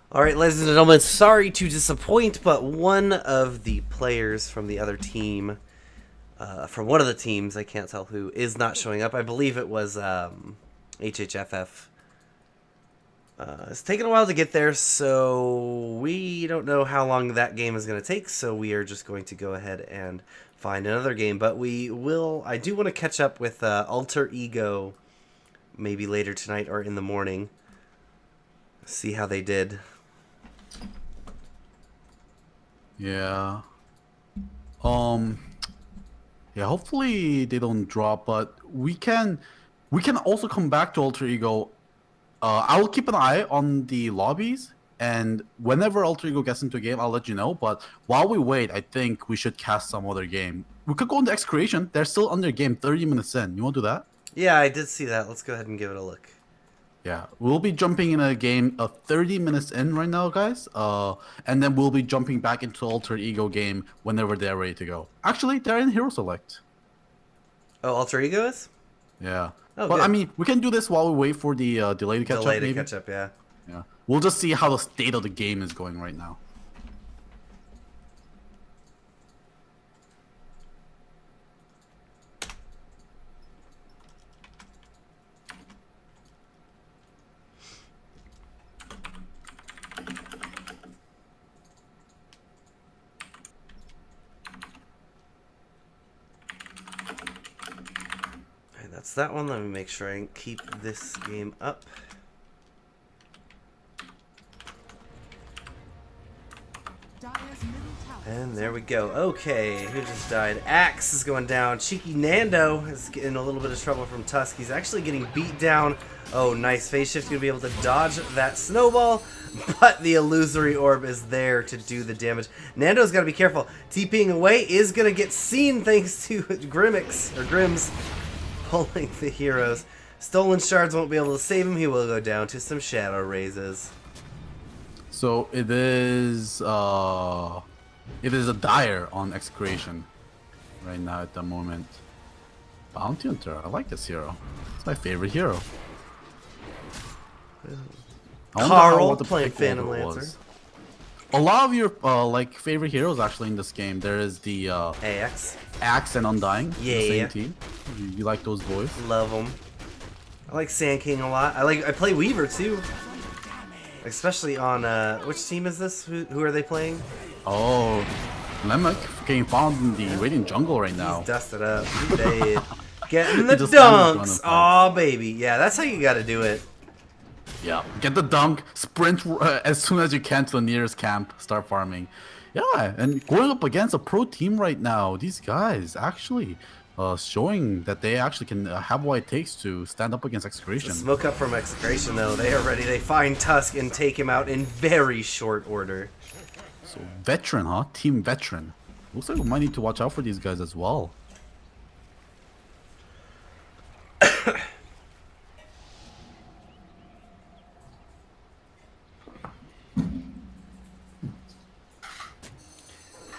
All right, ladies and gentlemen, sorry to disappoint, but one of the players from the other team, from one of the teams, I can't tell who, is not showing up. I believe it was HHFF. It's taken a while to get there, so we don't know how long that game is going to take, so we are just going to go ahead and find another game. But I do want to catch up with Alter Ego maybe later tonight or in the morning. See how they did. Yeah. Um. Yeah. Hopefully they don't drop, but we can also come back to Alter Ego. I will keep an eye on the lobbies, and whenever Alter Ego gets into a game, I'll let you know. But while we wait, I think we should cast some other game. We could go into X Creation. They're still under game, 30 minutes in. You want to do that? Yeah, I did see that. Let's go ahead and give it a look. Yeah, we'll be jumping in a game 30 minutes in right now, guys. And then we'll be jumping back into Alter Ego game whenever they're ready to go. Actually, they're in Hero Select. Oh, Alter Ego is? Yeah. Oh, But good. I mean, we can do this while we wait for the delay to catch Delay up, to maybe. catch up, yeah. Yeah. We'll just see how the state of the game is going right now. Alright, that's that one. Let me make sure I keep this game up. And there we go. Okay, who just died? Axe is going down. Cheeky Nando is getting a little bit of trouble from Tusk. He's actually getting beat down. Oh, nice. Phase Shift going to be able to dodge that snowball, but the illusory orb is there to do the damage. Nando's got to be careful. TPing away is going to get seen thanks to Grimm's pulling the heroes. Stolen shards won't be able to save him. He will go down to some shadow raises. So it is a dire on X Creation right now at the moment. Bounty Hunter, I like this hero. It's my favorite hero. I wonder Carl what the playing pick Phantom order Lancer. was. A lot of your like favorite heroes actually in this game. There is the AX. Axe and Undying. Yeah. The same team. You like those boys? Love them. I like Sand King a lot. I play Weaver too. Especially on which team is this? Who are they playing? Oh, Lemek getting found in the Radiant Jungle right now. He's dusted up. He dead. Getting the He just landed dunks. on a Aw, baby. Yeah, that's how you gotta do it. Yeah, get the dunk, sprint as soon as you can to the nearest camp, start farming. Yeah, and going up against a pro team right now, these guys actually showing that they actually can have what it takes to stand up against Excretion. Smoke up from Execration though. They are ready. They find Tusk and take him out in very short order. So veteran, huh? Team veteran. Looks like we might need to watch out for these guys as well.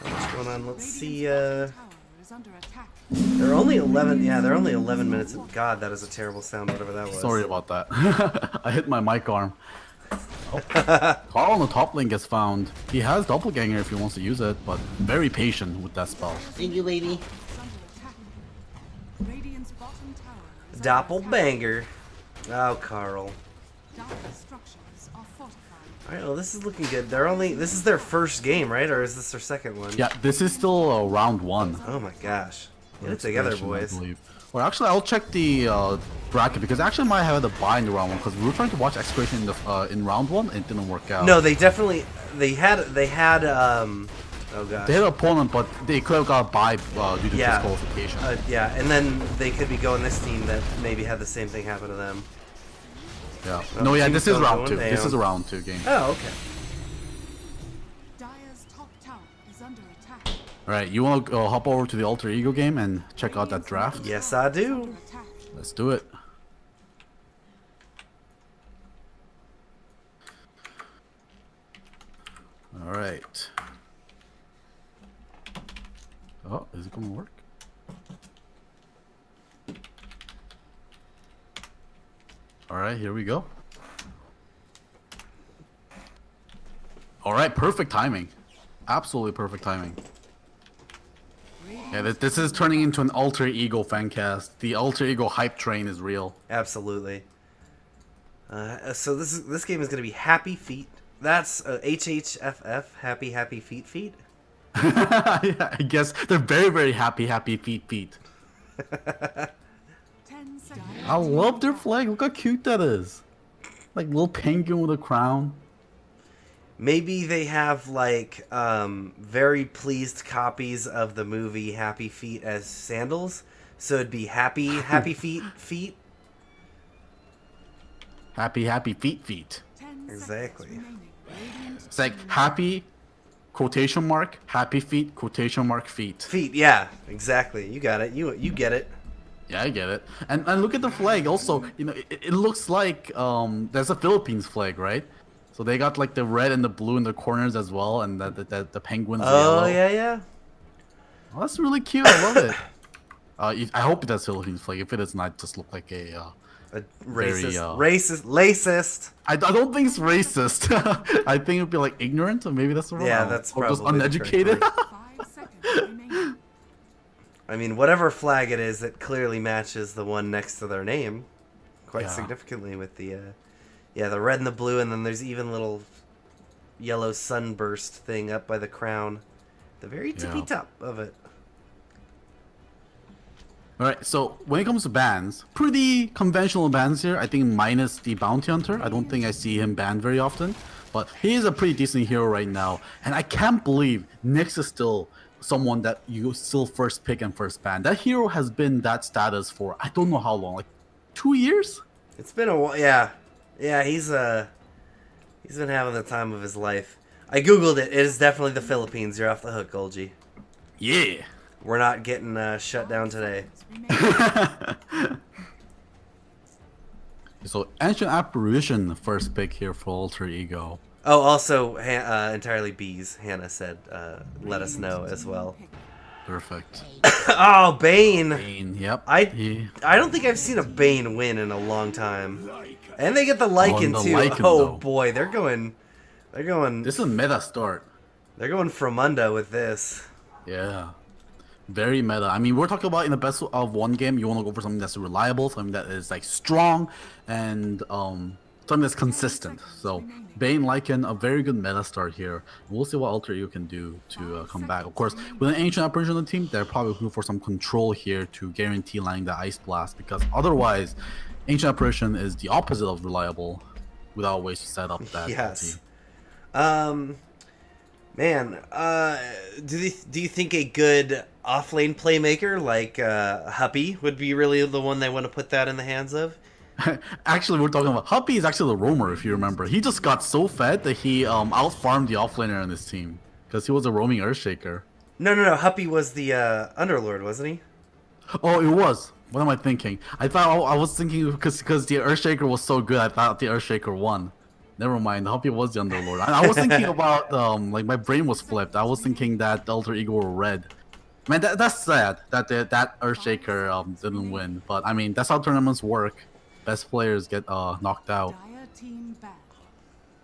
What's going on? Let's see. They're only 11. Yeah, they're only 11 minutes. God, that is a terrible sound. Whatever that was. Sorry about that. I hit my mic arm. Oh. Carl on the top lane gets found. He has Doppelganger if he wants to use it, but very patient with that spell. Thank you, lady. Doppelbanger. Oh, Carl. Alright, well, this is looking good. This is their first game, right? Or is this their second one? Yeah, this is still round one. Oh my gosh. Get it together, boys. I believe. Well, actually, I'll check the bracket because actually I might have had to buy in the round one because we were trying to watch Excretion in round one and it didn't work out. No, they definitely they had oh gosh. They had an opponent, but they could have got a buy due to Yeah. disqualification. Yeah, and then they could be going this team that maybe had the same thing happen to them. Yeah. Oh, No, yeah, team's this is still round going two. This down. is a round two game. Oh, okay. All right, you want to hop over to the Alter Ego game and check out that draft? Yes, I do. Let's do it. All right. Oh, is it going to work? All right, here we go. All right, perfect timing. Absolutely perfect timing. Yeah, this is turning into an alter ego fancast. The alter ego hype train is real. Absolutely. So this game is going to be Happy Feet. That's HHFF, Happy Feet. Yeah, I guess they're very, very happy feet. I love their flag. Look how cute that is. Like little penguin with a crown. Maybe they have like very pleased copies of the movie Happy Feet as sandals. So it'd be Happy Feet. Happy feet. Exactly. It's like happy quotation mark happy feet quotation mark feet. Feet, yeah, exactly. You got it. You get it. Yeah, I get it. And look at the flag. Also, you know, it looks like there's a Philippines flag, right? So they got like the red and the blue in the corners as well, and the penguins. Oh, yellow. yeah. Oh, that's really cute. I love it. I hope it has Philippines flag. If it is not, just look like a racist. I don't think it's racist. I think it'd be like ignorant, or maybe that's the wrong. Yeah, that's or just probably uneducated. I mean, whatever flag it is, it clearly matches the one next to their name quite significantly with the the red and the blue, and then there's even little yellow sunburst thing up by the crown, the very tippy top of it. Alright, so when it comes to bans, pretty conventional bans here. I think minus the Bounty Hunter. I don't think I see him banned very often. But he is a pretty decent hero right now. And I can't believe Nyx is still someone that you still first pick and first ban. That hero has been that status for I don't know how long, like 2 years? It's been a while, yeah. Yeah, he's been having the time of his life. I googled it. It is definitely the Philippines. You're off the hook, Golgi. Yeah. We're not getting shut down today. So Ancient Apparition, first pick here for Alter Ego. Oh, also entirely bees. Hannah said, let us know as well. Perfect. Oh, Bane. Bane, yep. I don't think I've seen a Bane win in a long time. And they get the Lycan too. Lycan, oh though. boy, they're going. This is meta start. They're going Fromunda with this. Yeah. Very meta. I mean, we're talking about in the best of one game, you want to go for something that's reliable, something that is like strong, and something that's consistent. So Bane Lycan, a very good meta start here. We'll see what Alter Ego can do to come back. Of course, with an Ancient Apparition on the team, they're probably looking for some control here to guarantee landing the Ice Blast, because otherwise, Ancient Apparition is the opposite of reliable without ways to set up that. Yes. Man, do you think a good offlane playmaker like Huppy would be really the one they want to put that in the hands of? Actually, we're talking about Huppy is actually the roamer, if you remember. He just got so fed that he out-farmed the offlaner on his team because he was a roaming Earthshaker. No. Huppy was the Underlord, wasn't he? Oh, it was. What am I thinking? I thought I was thinking because the Earthshaker was so good, I thought the Earthshaker won. Never mind. Huppy was the Underlord. I was thinking about like my brain was flipped. I was thinking that the Alter Ego were red. Man, that's sad that that Earthshaker didn't win. But I mean, that's how tournaments work. Best players get knocked out.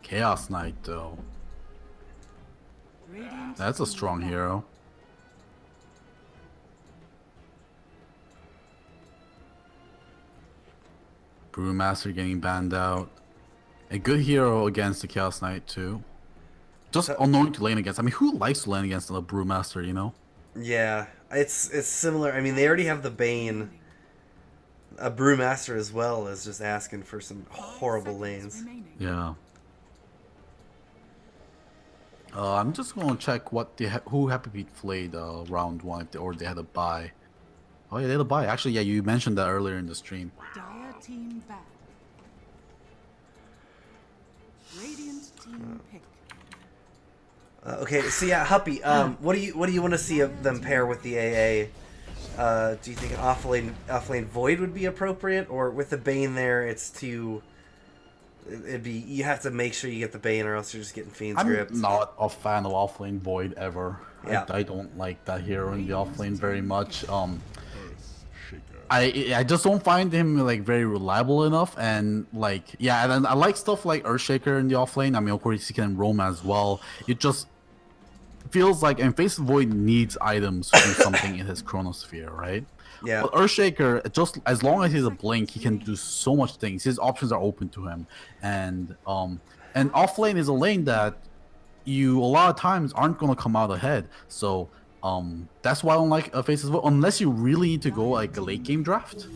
Chaos Knight though. That's a strong hero. Brewmaster getting banned out. A good hero against the Chaos Knight too. Just annoying to lane against. I mean, who likes to lane against the Brewmaster, you know? Yeah, it's similar. I mean, they already have the Bane. A Brewmaster as well is just asking for some horrible lanes. Yeah. I'm just gonna check what who Happy Feet played round one, or they had a bye. Oh yeah, they had a bye. Actually, yeah, you mentioned that earlier in the stream. Dire team back. Radiant team pick. Okay, so yeah, Huppy. What do you want to see them pair with the AA? Do you think an offlane Void would be appropriate, or with the Bane there, it's too? You have to make sure you get the Bane, or else you're just getting Fiend's Grip. I'm not a fan of offlane Void ever. Yeah. I don't like that hero in the offlane very much. I just don't find him like very reliable enough, and like yeah, and then I like stuff like Earthshaker in the offlane. I mean, of course he can roam as well. It just feels like, and Face of the Void needs items to do something in his Chronosphere, right? Yeah. But Earthshaker, just as long as he's a blink, he can do so much things. His options are open to him, and offlane is a lane that you a lot of times aren't going to come out ahead. So that's why I don't like Faces Void, unless you really need to go like a late game draft.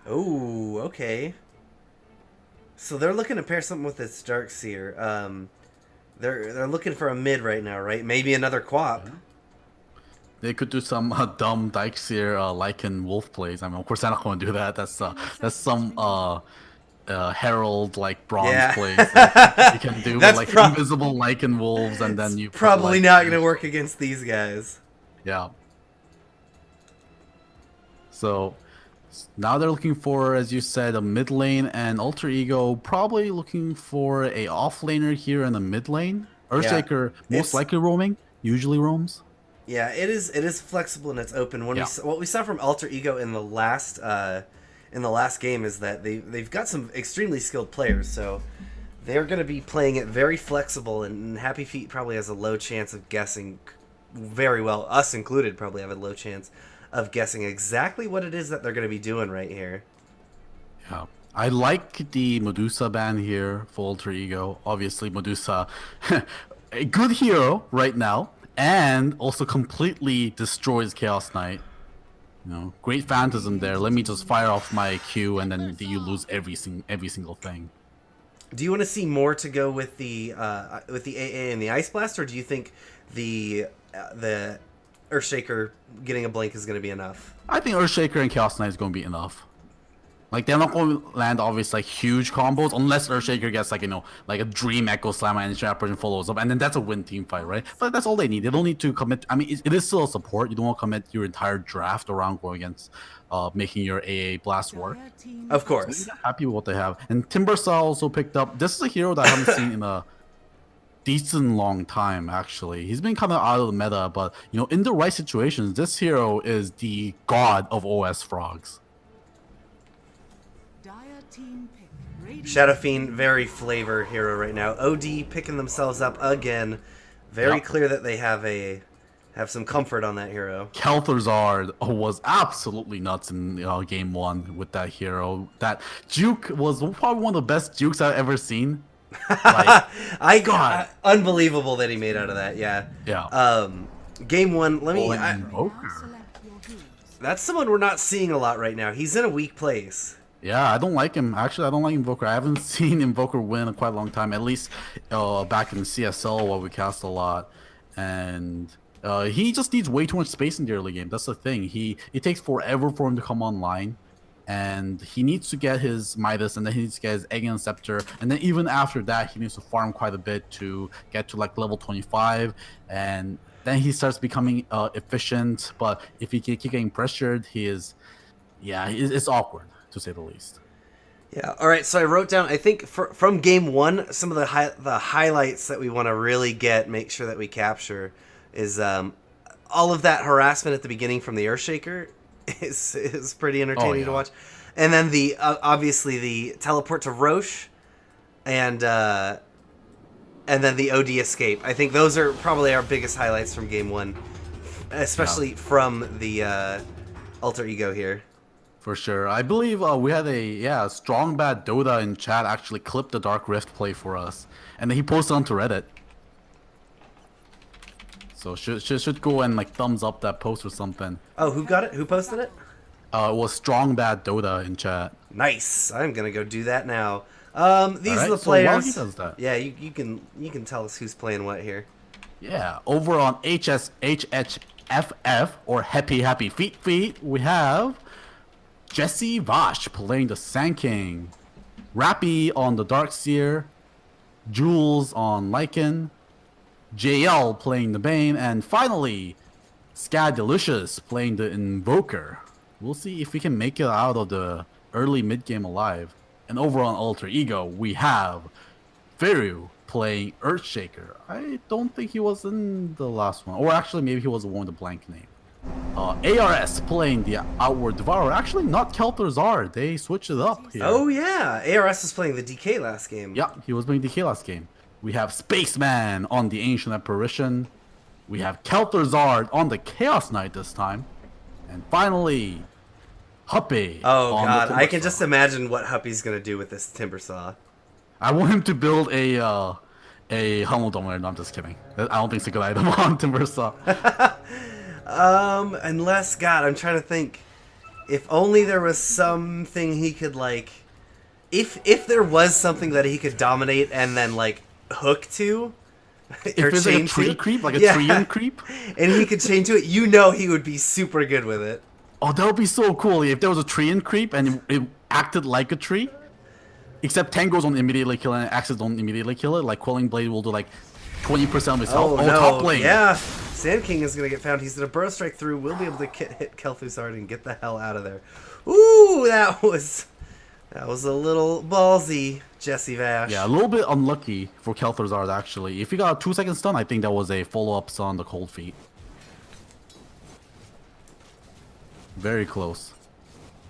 Oh, okay. So they're looking to pair something with this Darkseer. They're looking for a mid right now, right? Maybe another Quap. They could do some dumb Darkseer Lycan Wolf plays. I mean, of course, they're not going to do that. That's some Herald like bronze plays that you can do with like invisible Lycan Wolves, and then you probably not going to work against these guys. Yeah. So now they're looking for, as you said, a mid lane, and Alter Ego probably looking for a off laner here in the mid lane. Earthshaker most likely roaming, usually roams. Yeah, it is flexible and it's open. What we saw from Alter Ego in the last game is that they've got some extremely skilled players, so they're going to be playing it very flexible, and Happy Feet probably has a low chance of guessing very well. Us included probably have a low chance of guessing exactly what it is that they're going to be doing right here. Yeah. I like the Medusa ban here for Alter Ego. Obviously, Medusa, a good hero right now, and also completely destroys Chaos Knight. You know, great phantasm there. Let me just fire off my Q, and then you lose every single thing. Do you want to see more to go with the AA and the Ice Blast, or do you think the Earthshaker getting a blink is going to be enough? I think Earthshaker and Chaos Knight is going to be enough. Like, they're not going to land obviously like huge combos unless Earthshaker gets like, you know, like a Dream Echo Slam and Trapper follows up, and then that's a win team fight, right? But that's all they need. They don't need to commit. I mean, it is still a support. You don't want to commit your entire draft around going against making your AA blast work. Of course. So happy with what they have. And Timbersaw also picked up. This is a hero that I haven't seen in a decent long time, actually. He's been kind of out of the meta, but you know, in the right situations, this hero is the god of OS frogs. Shadow Fiend, very flavor hero right now. OD picking themselves up again. Very clear that they have some comfort on that hero. Kel'Thuzad was absolutely nuts in game 1 with that hero. That juke was probably one of the best jukes I've ever seen. Like, unbelievable that he made out of that. Yeah. Yeah. Game 1. That's someone we're not seeing a lot right now. He's in a weak place. Yeah, I don't like him. Actually, I don't like Invoker. I haven't seen Invoker win in quite a long time. At least back in CSL while we cast a lot. And he just needs way too much space in the early game. That's the thing. It takes forever for him to come online. And he needs to get his Midas, and then he needs to get his Egg and Scepter. And then even after that, he needs to farm quite a bit to get to like level 25. And then he starts becoming efficient. But if he can keep getting pressured, it's awkward, to say the least. Yeah. All right. So I wrote down, I think from game 1, some of the highlights that we want to really make sure that we capture is all of that harassment at the beginning from the Earthshaker is pretty entertaining to watch, and then the obviously the teleport to Roche, and then the OD escape. I think those are probably our biggest highlights from game 1, especially from the Alter Ego here. For sure. I believe we had a strong bad Dota in chat actually clipped the Dark Rift play for us, and then he posted onto Reddit. So should go and like thumbs up that post or something. Oh, who got it? Who posted it? It was strong bad Dota in chat. Nice. I'm gonna go do that now. These are the players. So while he does that, yeah, you can tell us who's playing what here. Yeah, over on HSHFF or Happy Feet, we have Jesse Vash playing the Sand King, Rappy on the Darkseer, Jules on Lycan, JL playing the Bane, and finally, Scadelicious playing the Invoker. We'll see if we can make it out of the early mid-game alive. And over on Alter Ego, we have Feru playing Earthshaker. I don't think he was in the last one. Or actually, maybe he was the one with the blank name. ARS playing the Outward Devourer. Actually, not Kel'Thuzad. They switched it up here. Oh yeah, ARS was playing the DK last game. Yeah, he was playing DK last game. We have Spaceman on the Ancient Apparition. We have Kel'Thuzad on the Chaos Knight this time. And finally, Huppy. Oh on god, the I can Timbersaw. just imagine what Huppy's gonna do with this timber saw. I want him to build a Hummel Dominator. No, I'm just kidding. I don't think it's a good item on Timbersaw. Unless, God, I'm trying to think. If only there was something he could, like... If there was something that he could dominate and then, like, hook to... If it's like a tree creep, like a treant creep. And he could chain to it, you know he would be super good with it. Oh, that would be so cool if there was a treant creep and it acted like a tree. Except Tango's don't immediately kill it and Axes don't immediately kill it. Like Quelling Blade will do like 20% of his health. Oh, no. Top lane. Yeah. Sand King is going to get found. He's going to burrow strike through. We'll be able to hit Kel'Thuzad and get the hell out of there. Ooh, that was a little ballsy, Jesse Vash. Yeah, a little bit unlucky for Kel'Thuzad actually. If he got a 2-second stun, I think that was a follow-up stun on the Cold Feet. Very close.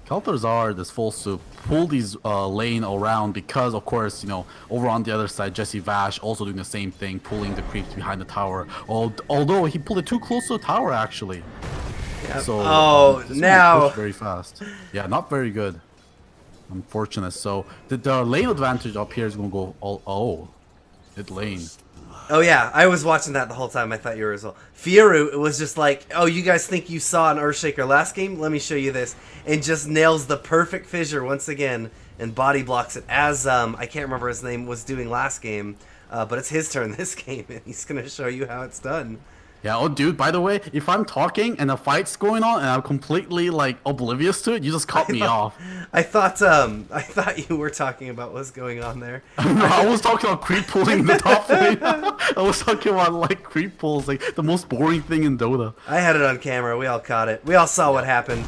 Kel'Thuzad is forced to pull these lane around because, of course, you know, over on the other side, Jesse Vash also doing the same thing, pulling the creeps behind the tower. Although he pulled it too close to the tower, actually. Yep. So, this now one pushed very fast. Yeah, not very good. Unfortunate. So the lane advantage up here is gonna go all. Oh, it lane. Oh yeah, I was watching that the whole time. I thought you were as well. Fieru was just like, oh, you guys think you saw an Earthshaker last game? Let me show you this. And just nails the perfect fissure once again and body blocks it as, I can't remember his name, was doing last game. But it's his turn this game, and he's going to show you how it's done. Yeah, oh dude, by the way, if I'm talking and a fight's going on and I'm completely like oblivious to it, you just cut me off. I thought you were talking about what's going on there. No, I was talking about creep pulling in the top lane. I was talking about like creep pulls, like the most boring thing in Dota. I had it on camera. We all caught it. We all saw what happened.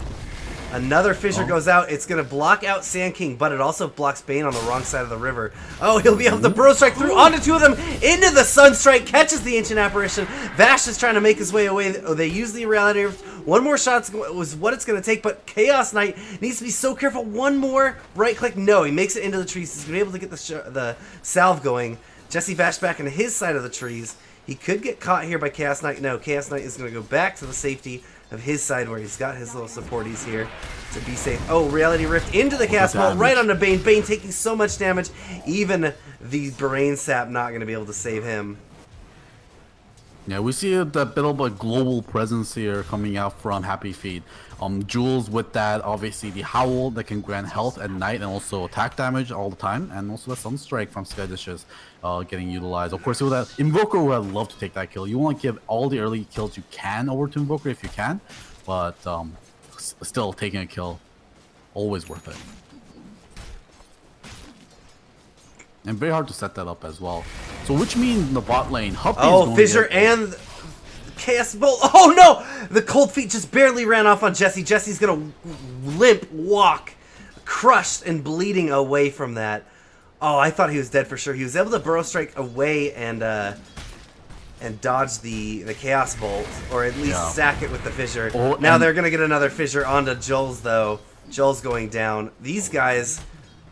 Another fissure goes out. It's going to block out Sand King, but it also blocks Bane on the wrong side of the river. Oh, he'll be able to burrow strike through onto two of them, into the Sunstrike, catches the Ancient Apparition. Vash is trying to make his way away. Oh, they use the Reality Rift. One more shot was what it's going to take, but Chaos Knight needs to be so careful. One more right click. No, he makes it into the trees. He's going to be able to get the salve going. Jesse Vash back into his side of the trees. He could get caught here by Chaos Knight. No, Chaos Knight is going to go back to the safety of his side where he's got his little supporties here to be safe. Oh, Reality Rift into the cast ball, right onto Bane. Bane taking so much damage. Even the Brain Sap not going to be able to save him. Yeah, we see a bit of a global presence here coming out from Happy Feet. Jules with that, obviously the Howl that can grant health at night and also attack damage all the time, and also the Sunstrike from Sky Dishes getting utilized. Of course, with that Invoker would have loved to take that kill. You want to give all the early kills you can over to Invoker if you can, but still taking a kill, always worth it. And very hard to set that up as well. So which means the bot lane, Huppy is going Fissure and Chaos Bolt. Oh no! The Cold Feet just barely ran off on Jesse. Jesse's gonna limp walk, crushed and bleeding away from that. Oh, I thought he was dead for sure. He was able to burrow strike away and dodge the Chaos Bolt, or at least stack it with the Fissure. Oh, now they're gonna get another Fissure onto Joel's though. Joel's going down. These guys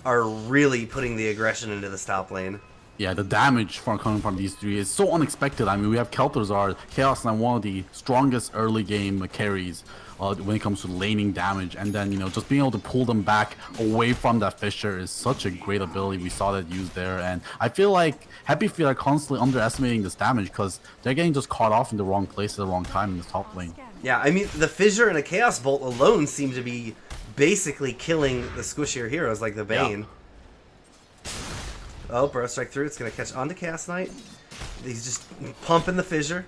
are really putting the aggression into this top lane. Yeah, the damage coming from these three is so unexpected. I mean, we have Kel'Thuzad, Chaos Knight, one of the strongest early game carries when it comes to laning damage, and then, you know, just being able to pull them back away from that Fissure is such a great ability. We saw that used there, and I feel like Happy Feet are constantly underestimating this damage because they're getting just caught off in the wrong place at the wrong time in the top lane. Yeah, I mean, the Fissure and a Chaos Bolt alone seem to be basically killing the squishier heroes like the Bane. Yeah. Oh, burrow strike through. It's going to catch onto Chaos Knight. He's just pumping the Fissure,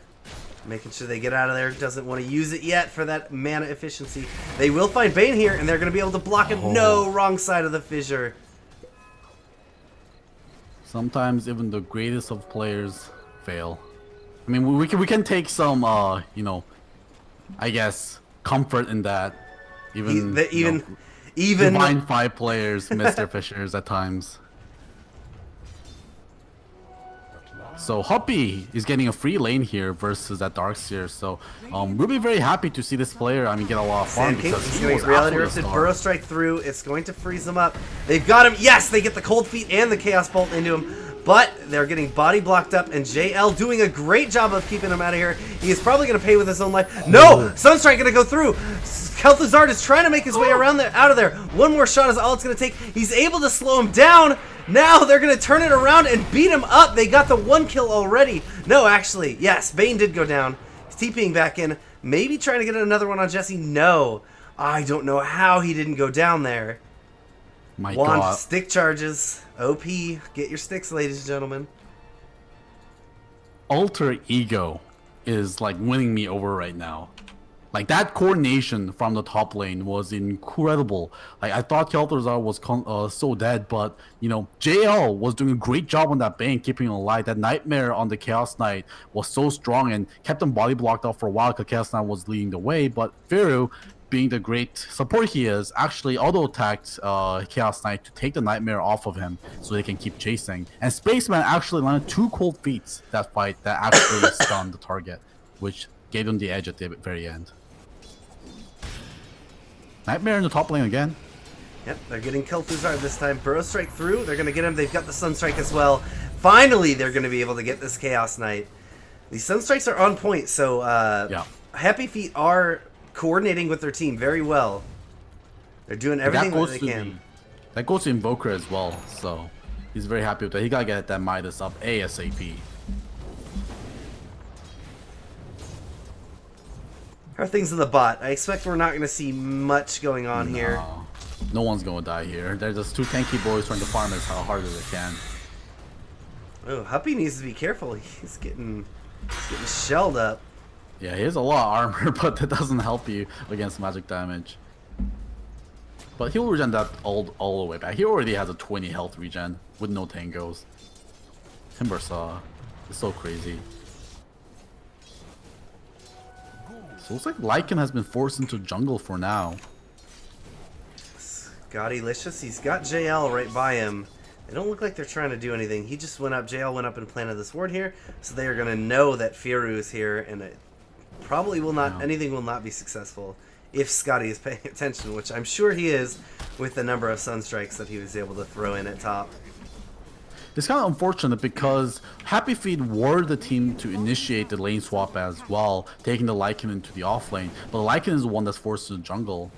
making sure they get out of there. Doesn't want to use it yet for that mana efficiency. They will find Bane here, and they're going to be able to block him. No, wrong side of the Fissure. Sometimes even the greatest of players fail. I mean, we can take some, you know, I guess, comfort in that. Even Divine 5 players miss their Fissures at times. So Hoppy is getting a free lane here versus that Darkseer. So we'll be very happy to see this player. I mean, get a lot of fun Sand King, because he's he going was to get Reality absolutely a Rifted. star. Burrow Strike through. It's going to freeze them up. They've got him. Yes, they get the Cold Feet and the Chaos Bolt into him. But they're getting body blocked up, and JL doing a great job of keeping him out of here. He is probably going to pay with his own life. No! Sunstrike going to go through. Kel'Thuzad is trying to make his way around there, out of there. One more shot is all it's going to take. He's able to slow him down. Now they're going to turn it around and beat him up. They got the 1 kill already. No, actually, yes, Bane did go down. He's TPing back in. Maybe trying to get another one on Jesse. No. I don't know how he didn't go down there. My Wand God. stick charges. OP. Get your sticks, ladies and gentlemen. Alter Ego is like winning me over right now. Like that coordination from the top lane was incredible. Like I thought Kel'Thuzad was so dead, but you know JL was doing a great job on that Bane, keeping him alive. That Nightmare on the Chaos Knight was so strong and kept him body blocked out for a while because Chaos Knight was leading the way. But Feru, being the great support he is, actually auto-attacked Chaos Knight to take the Nightmare off of him so they can keep chasing. And Spaceman actually landed 2 cold feats that fight that actually stunned the target, which gave them the edge at the very end. Nightmare in the top lane again. Yep, they're getting Kel'Thuzad this time. Burrow Strike through. They're going to get him. They've got the Sunstrike as well. Finally, they're going to be able to get this Chaos Knight. These Sunstrikes are on point, so Yeah. Happy Feet are coordinating with their team very well. They're doing everything that they can. That goes to Invoker as well, so he's very happy with that. He gotta get that Midas up ASAP. How are things in the bot? I expect we're not going to see much going on here. No one's gonna die here. They're just 2 tanky boys trying to farm as hard as they can. Oh, Huppy needs to be careful. He's getting shelled up. Yeah, he has a lot of armor, but that doesn't help you against magic damage. But he'll regen that all the way back. He already has a 20 health regen with no tangos. Timbersaw is so crazy. So looks like Lycan has been forced into jungle for now. Gaudilicious. He's got JL right by him. They don't look like they're trying to do anything. He just went up. JL went up and planted this ward here, so they are going to know that Firu is here, and it probably will not. Anything will not be successful if Scotty is paying attention, which I'm sure he is, with the number of Sunstrikes that he was able to throw in at top. It's kind of unfortunate because Happy Feet were the team to initiate the lane swap as well, taking the Lycan into the off lane. But the Lycan is the one that's forced to the jungle.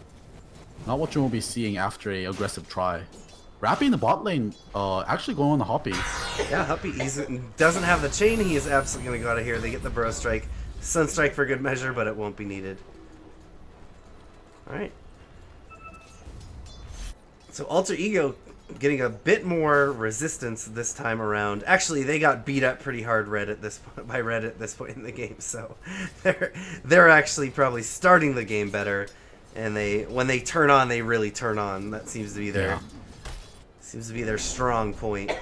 Not what you will be seeing after a aggressive try. Rappy in the bot lane, actually going on the Hoppy. Yeah, Huppy doesn't have the chain. He is absolutely going to go out of here. They get the Burrow Strike. Sunstrike for good measure, but it won't be needed. Alright. So Alter Ego getting a bit more resistance this time around. Actually, they got beat up pretty hard by Red at this point in the game, so they're actually probably starting the game better. And when they turn on, they really turn on. That seems to be their strong point.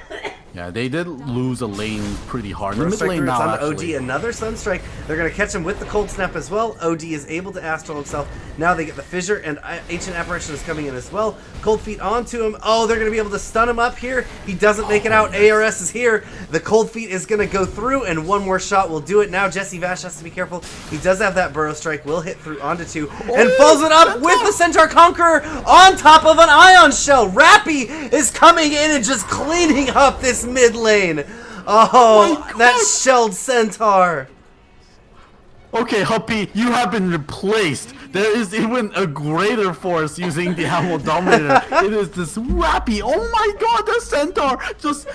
Yeah, they did lose a lane pretty hard. The Burrow mid Strike lane through, it's now, on to actually. OD, another Sunstrike. They're going to catch him with the Cold Snap as well. OD is able to Astral himself. Now they get the Fissure, and Ancient Apparition is coming in as well. Cold Feet onto him. Oh, they're going to be able to stun him up here. He doesn't make it out. ARS is here. The Cold Feet is going to go through, and one more shot will do it. Now Jesse Vash has to be careful. He does have that Burrow Strike. Will hit through onto 2, and follows it up with the Centaur Conqueror on top of an Ion Shell. Rappy is coming in and just cleaning up this mid lane. Oh, that shelled Centaur. Okay, Huppy, you have been replaced. There is even a greater force using the Animal Dominator. It is this Rappy. Oh my god, the Centaur just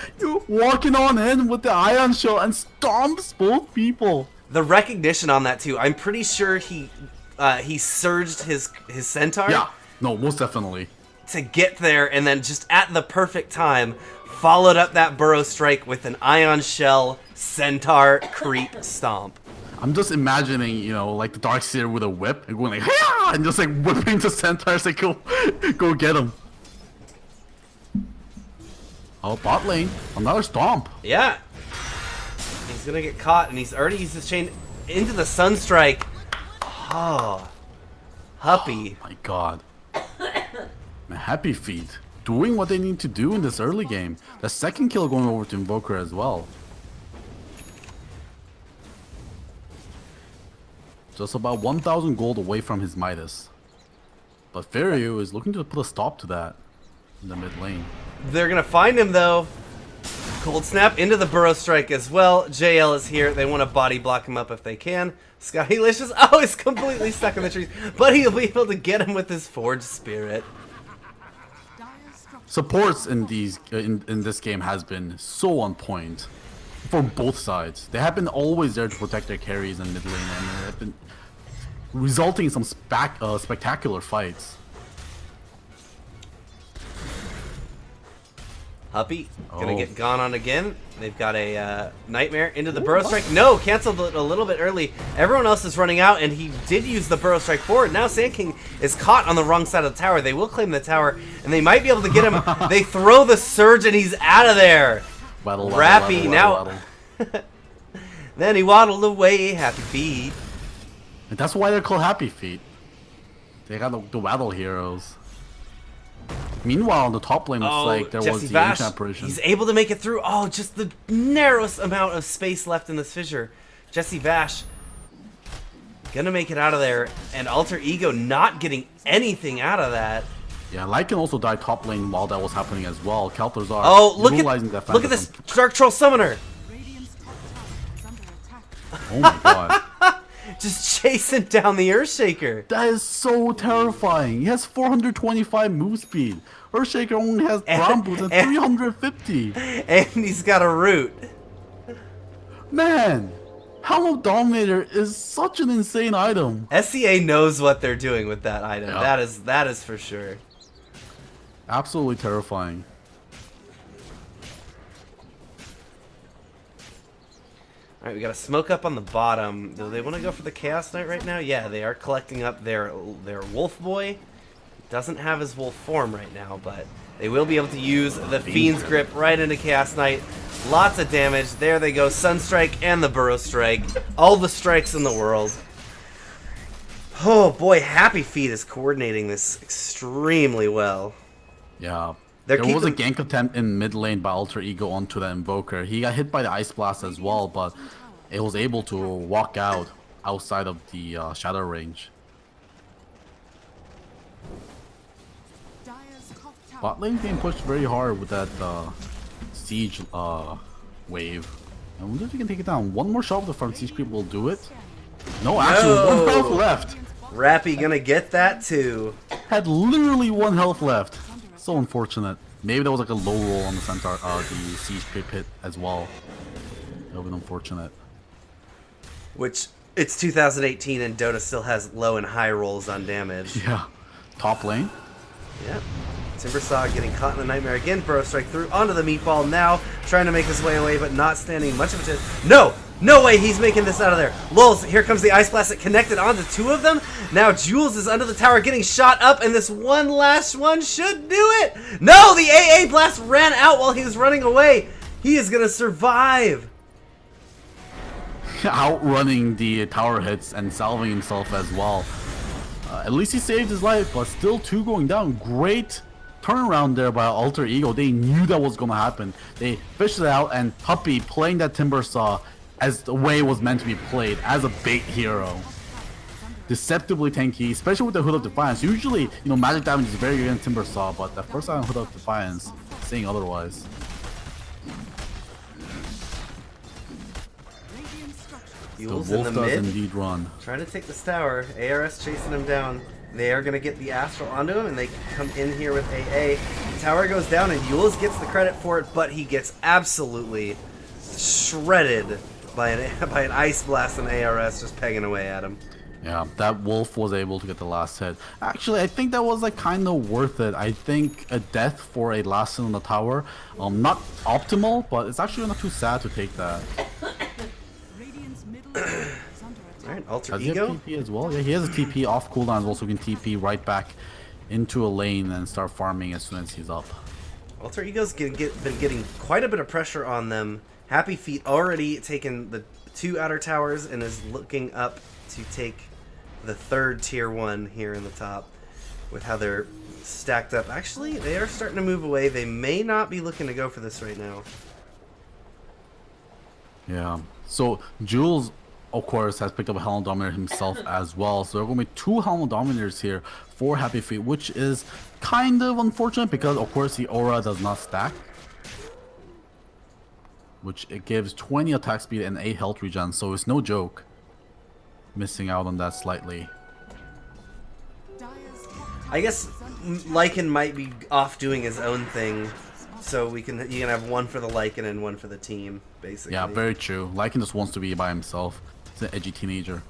walking on in with the Ion Shell and stomps both people. The recognition on that too. I'm pretty sure he surged his Centaur Yeah, no, most definitely. to get there, and then just at the perfect time followed up that Burrow Strike with an Ion Shell Centaur creep stomp. I'm just imagining, you know, like the Darkseer with a whip and going like, "Hiya!" and just like whipping the Centaurs like, go get him. Oh, bot lane, another stomp. Yeah. He's gonna get caught, and he's already used his chain into the Sunstrike. Oh. Huppy. My god. Man, Happy Feet doing what they need to do in this early game. The second kill going over to Invoker as well. just about 1,000 gold away from his Midas. But Ferryu is looking to put a stop to that in the mid lane. They're gonna find him though. Cold Snap into the Burrow Strike as well. JL is here. They want to body block him up if they can. Skylicious, oh, he's completely stuck in the trees. But he'll be able to get him with his Forged Spirit. Supports in this game has been so on point for both sides. They have been always there to protect their carries in mid lane, and they have been resulting in some spectacular fights. Huppy gonna get gone on again. They've got a Nightmare into the Burrow Strike. No, canceled it a little bit early. Everyone else is running out, and he did use the Burrow Strike forward. Now Sand King is caught on the wrong side of the tower. They will claim the tower, and they might be able to get him. They throw the Surge, and he's out of there. Rappy now. Then he waddled away. Happy Feet. And that's why they're called Happy Feet. They got the Waddle heroes. Meanwhile, on the top lane, looks like there was the Vash, ancient apparition. he's able to make it through. Oh, just the narrowest amount of space left in this fissure. Jesse Vash gonna make it out of there, and Alter Ego not getting anything out of that. Yeah, Lycan also died top lane while that was happening as well. Kel'Thuzar Oh, look at this Dark Troll Summoner. Radiant's top tower is under attack. Oh my god. Just chasing down the Earthshaker. That is so terrifying. He has 425 move speed. Earthshaker only has ground boost at 350. And he's got a root. Man, Helm of Dominator is such an insane item. SCA knows what they're doing with that item. Yeah. That is for sure. Absolutely terrifying. Alright, we got a smoke up on the bottom. Do they want to go for the Chaos Knight right now? Yeah, they are collecting up their Wolf Boy. Doesn't have his wolf form right now, but they will be able to use the Fiend's Grip right into Chaos Knight. Lots of damage. There they go. Sunstrike and the Burrow Strike. All the strikes in the world. Oh boy, Happy Feet is coordinating this extremely well. Yeah. There was a gank attempt in mid lane by Alter Ego onto that Invoker. He got hit by the Ice Blast as well, but it was able to walk out outside of the shadow range. Bot lane being pushed very hard with that siege wave. I wonder if you can take it down. One more shot with the front siege creep will do it. No, actually, one health left. Rappy gonna get that too. Had literally one health left. So unfortunate. Maybe there was like a low roll on the centaur, the siege creep hit as well. That would have been unfortunate. Which, it's 2018 and Dota still has low and high rolls on damage. Yeah. Top lane. Yep. Timbersaw getting caught in the Nightmare again. Burrow Strike through onto the Meatball now. Trying to make his way away, but not standing much of a chance. No! No way he's making this out of there. Lulz, here comes the Ice Blast that connected onto two of them. Now Jules is under the tower getting shot up, and this one last one should do it. No, the AA Blast ran out while he was running away. He is going to survive. Outrunning the tower hits and salving himself as well. At least he saved his life, but still two going down. Great turnaround there by Alter Ego. They knew that was going to happen. They fished it out, and Puppy playing that Timbersaw as the way it was meant to be played, as a bait hero. Deceptively tanky, especially with the Hood of Defiance. Usually, magic damage is very good in Timbersaw, but the first time Hood of Defiance, saying otherwise. The wolf in the does mid, indeed run. trying to take this tower. ARS chasing him down. They are going to get the Astral onto him, and they come in here with AA. The tower goes down, and Yules gets the credit for it, but he gets absolutely shredded by an Ice Blast and ARS just pegging away at him. Yeah, that wolf was able to get the last hit. Actually, I think that was kind of worth it. I think a death for a last hit on the tower, not optimal, but it's actually not too sad to take that. Alright, Alter Does he have Ego. TP as well? Yeah, he has a TP off cooldown, also can TP right back into a lane and start farming as soon as he's up. Alter Ego's been getting quite a bit of pressure on them. Happy Feet already taken the two outer towers and is looking up to take the third tier 1 here in the top with how they're stacked up. Actually, they are starting to move away. They may not be looking to go for this right now. Yeah. So Jules of course, has picked up a Helm Dominator himself as well. So there are going to be 2 Helm Dominators here for Happy Feet, which is kind of unfortunate because, of course, the Aura does not stack. Which it gives 20 attack speed and 8 health regen, so it's no joke. Missing out on that slightly. Dire's top tower I guess is under Lycan might be off doing his own thing, so you can have one for the Lycan and one for the team, basically. Yeah, very true. Lycan just wants to be by himself. He's an edgy teenager.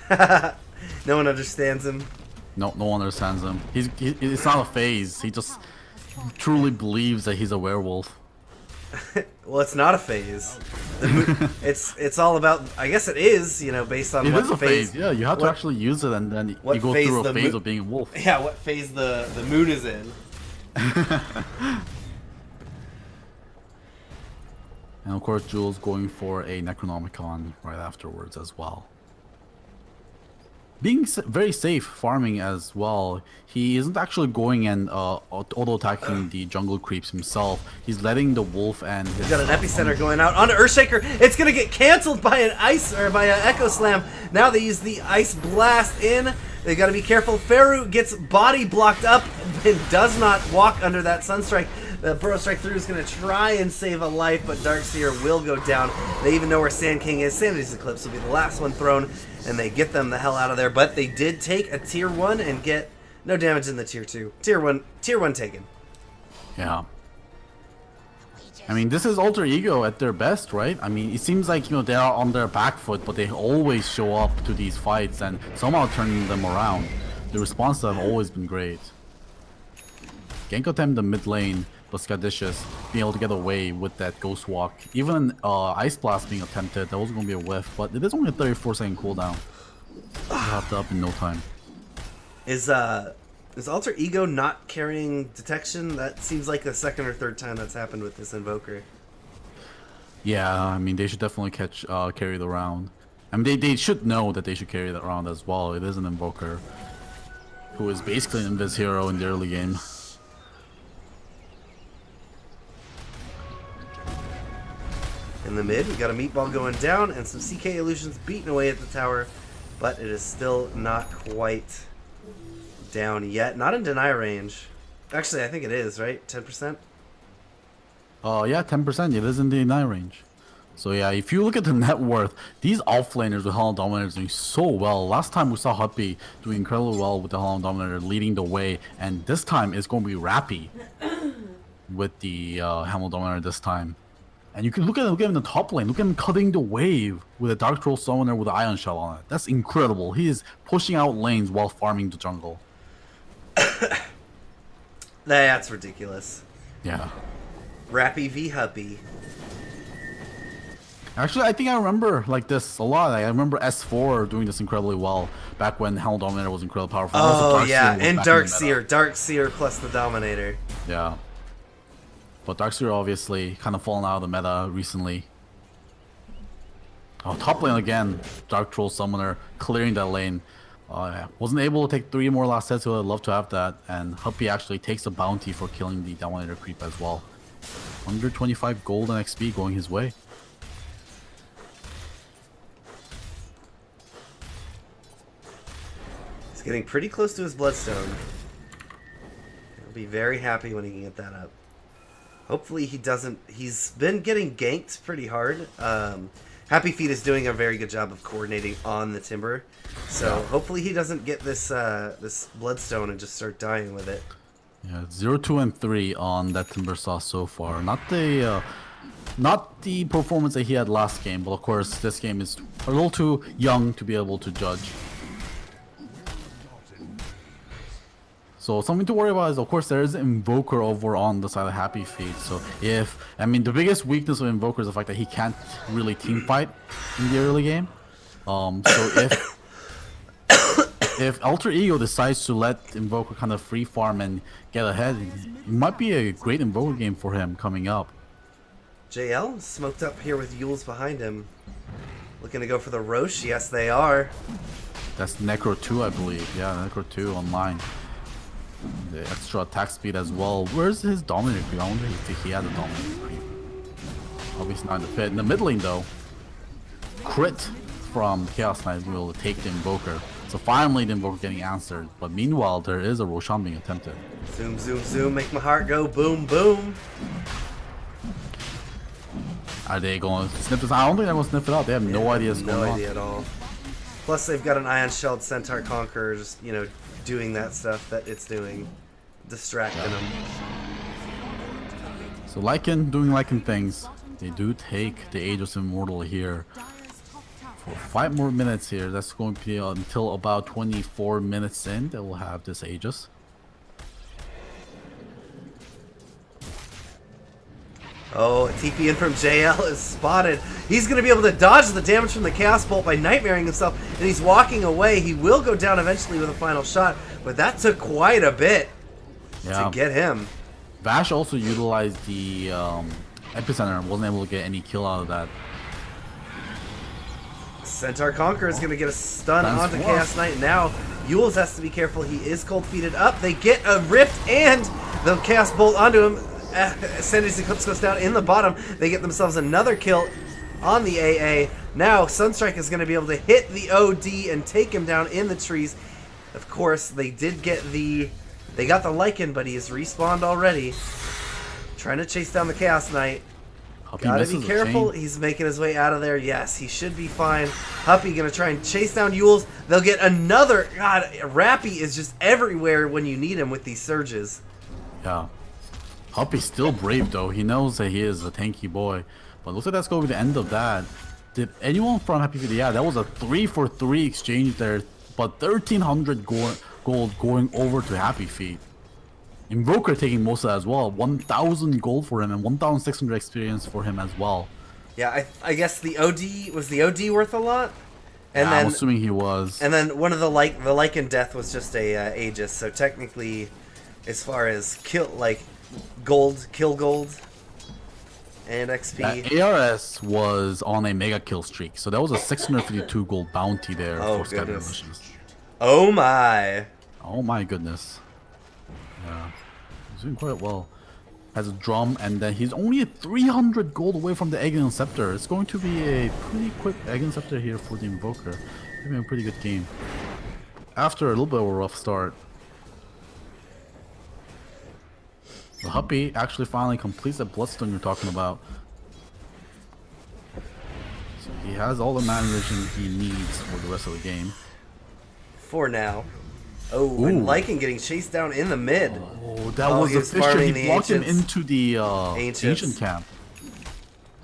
No one understands him. No one understands him. It's not a phase. He just truly believes that he's a werewolf. Well, it's not a phase. It's all about. I guess it is. Based on It what is a phase. Yeah, you have to actually use it, and then you what go phase through a the phase mo- of being a wolf. Yeah, what phase the moon is in. And of course, Jules going for a Necronomicon right afterwards as well. Being very safe farming as well. He isn't actually going and auto-attacking the jungle creeps himself. He's letting the wolf and his... He's got an epicenter going out onto Earthshaker. It's gonna get canceled by an Echo Slam. Now they use the Ice Blast in. They gotta be careful. Feru gets body blocked up and does not walk under that Sunstrike. The Burrow Strike Through is going to try and save a life, but Darkseer will go down. They even know where Sand King is. Sanity's Eclipse will be the last one thrown, and they get them the hell out of there. But they did take a Tier 1 and get no damage in the Tier 2. Tier 1 taken. Yeah. I mean, this is Alter Ego at their best, right? I mean, it seems like, they are on their back foot, but they always show up to these fights and somehow turning them around. The response to them have always been great. Genkotem the mid lane, but Skadicious being able to get away with that Ghost Walk. Even Ice Blast being attempted, that was going to be a whiff, but it is only a 34-second cooldown. You'll have to up in no time. Is Alter Ego not carrying detection? That seems like the second or third time that's happened with this Invoker. Yeah, I mean, they should definitely carry the round. I mean, they should know that they should carry that round as well. It is an Invoker who is basically an Invis hero in the early game. In the mid, we got a meatball going down and some CK illusions beating away at the tower, but it is still not quite down yet. Not in deny range. Actually, I think it is, right? 10%? Yeah, 10%. It is in the deny range. So yeah, if you look at the net worth, these offlaners with Helm Dominator doing so well. Last time we saw Huppy doing incredibly well with the Helm Dominator leading the way, and this time it's going to be Rappy with the Helm Dominator this time. And you can look at him in the top lane. Look at him cutting the wave with a Dark Troll Summoner with an Ion Shell on it. That's incredible. He is pushing out lanes while farming the jungle. That's ridiculous. Yeah. Rappy v Huppy. Actually, I think I remember like this a lot. I remember S4 doing this incredibly well back when Helm Dominator was incredibly powerful. Oh, yeah, was and back in the meta. Darkseer. Darkseer plus the Dominator. Yeah. But Darkseer obviously kind of fallen out of the meta recently. Oh, top lane again. Dark Troll Summoner clearing that lane. Yeah. Wasn't able to take 3 more last sets, so I'd love to have that. And Huppy actually takes a bounty for killing the Dominator creep as well. 125 gold and XP going his way. He's getting pretty close to his Bloodstone. He'll be very happy when he can get that up. Hopefully he doesn't... He's been getting ganked pretty hard. Happy Feet is doing a very good job of coordinating on the Timber. So hopefully he doesn't get this this Bloodstone and just start dying with it. Yeah, 0, 2, and 3 on that Timber Saw so far. Not the performance that he had last game, but of course this game is a little too young to be able to judge. So something to worry about is, of course, there is an Invoker over on the side of Happy Feet. So the biggest weakness of Invoker is the fact that he can't really team fight in the early game. So if Alter Ego decides to let Invoker kind of free farm and get ahead, it might be a great Invoker game for him coming up. JL smoked up here with Yules behind him. Looking to go for the Roche. Yes, they are. That's Necro 2, I believe. Yeah, Necro 2 online. The extra attack speed as well. Where's his Dominator creep? I wonder if he has a Dominator creep. Obviously not in the pit. In the mid lane though, crit from Chaos Knight will take the Invoker. So finally the Invoker getting answered. But meanwhile, there is a Roshan being attempted. Zoom, zoom, zoom, make my heart go boom, boom. Are they going to snip this? I don't think they're going to sniff it out. They have no idea what's going on. No idea at all. Plus, they've got an Ion Shelled Centaur Conqueror just, you know, doing that stuff that it's doing. Distracting them. So Lycan doing Lycan things. They do take the Aegis Immortal here. For 5 more minutes here. That's going to be until about 24 minutes in that we'll have this Aegis. Oh, TP in from JL is spotted. He's going to be able to dodge the damage from the Chaos Bolt by nightmaring himself, and he's walking away. He will go down eventually with a final shot, but that took quite a bit to get him. Vash also utilized the Epicenter and wasn't able to get any kill out of that. Centaur Conqueror is going to get a stun onto Chaos Knight. Now, Yules has to be careful. He is cold-feeted up. They get a Rift and the Chaos Bolt onto him. Sandy's Eclipse goes down in the bottom. They get themselves another kill on the AA. Now, Sunstrike is going to be able to hit the OD and take him down in the trees. Of course, they did get the... They got the Lycan, but he is respawned already. Trying to chase down the Chaos Knight. Gotta be careful. He's making his way out of there. Yes, he should be fine. Huppy gonna try and chase down Yules. They'll get another... God, Rappy is just everywhere when you need him with these surges. Yeah. Huppy's still brave though. He knows that he is a tanky boy. But looks like that's going to be the end of that. Did anyone from Happy Feet? Yeah, that was a 3-for-3 exchange there. But 1,300 gold going over to Happy Feet. Invoker taking most of that as well. 1,000 gold for him and 1,600 experience for him as well. Yeah, I guess the OD... Was the OD worth a lot? And yeah, then, I'm assuming he was. And then one of the Lycan death was just a Aegis. So technically, as far as kill gold, and XP. That ARS was on a mega kill streak, so that was a 652 gold bounty there for Sky Delicious. Oh my! Oh my goodness. Yeah, he's doing quite well. Has a drum, and then he's only 300 gold away from the Aegon Scepter. It's going to be a pretty quick Aegon Scepter here for the Invoker. Maybe a pretty good game. After a little bit of a rough start. The Huppy actually finally completes the Bloodstone you're talking about. So he has all the mana vision he needs for the rest of the game. For now. Oh, and Lycan getting chased down in the mid. Oh, that was efficient. He blocked him into the ancient camp.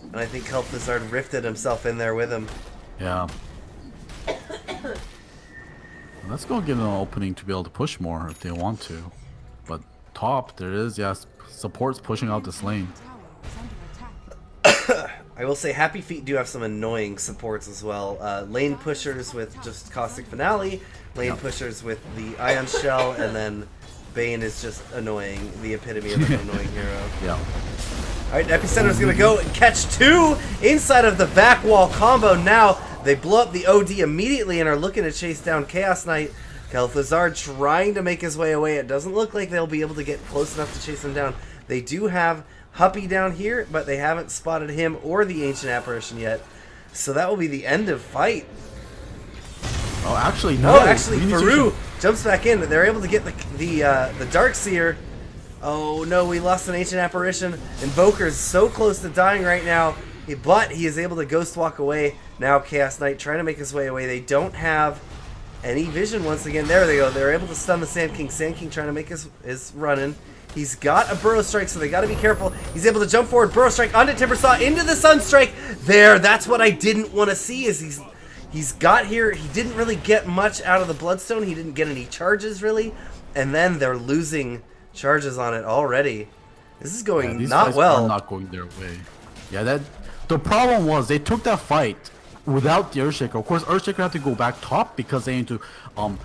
And I think Kel'Thuzad rifted himself in there with him. Yeah. Let's go give them an opening to be able to push more if they want to. But top, there is, yes, supports pushing out this lane. I will say Happy Feet do have some annoying supports as well. Lane pushers with just Caustic Finale, lane pushers with the Ion Shell, and then Bane is just annoying, the epitome of an annoying hero. Yeah. Alright, Epicenter is going to go and catch 2 inside of the back wall combo. Now, they blow up the OD immediately and are looking to chase down Chaos Knight. Kel'Thuzad trying to make his way away. It doesn't look like they'll be able to get close enough to chase him down. They do have Huppy down here, but they haven't spotted him or the Ancient Apparition yet. So that will be the end of fight. Oh, actually, no. Oh, actually, Faru jumps back in. They're able to get the Darkseer. Oh, no, we lost an Ancient Apparition. Invoker's so close to dying right now, but he is able to Ghost Walk away. Now Chaos Knight trying to make his way away. They don't have any vision once again. There they go. They're able to stun the Sand King. Sand King trying to make his run-in. He's got a Burrow Strike, so they got to be careful. He's able to jump forward, Burrow Strike onto Timbersaw, into the Sunstrike. There, that's what I didn't want to see. Is he's got here. He didn't really get much out of the Bloodstone. He didn't get any charges really, and then they're losing charges on it already. This is going not well. Not going their way. Yeah, the problem was they took that fight without the Earthshaker. Of course, Earthshaker had to go back top because they need to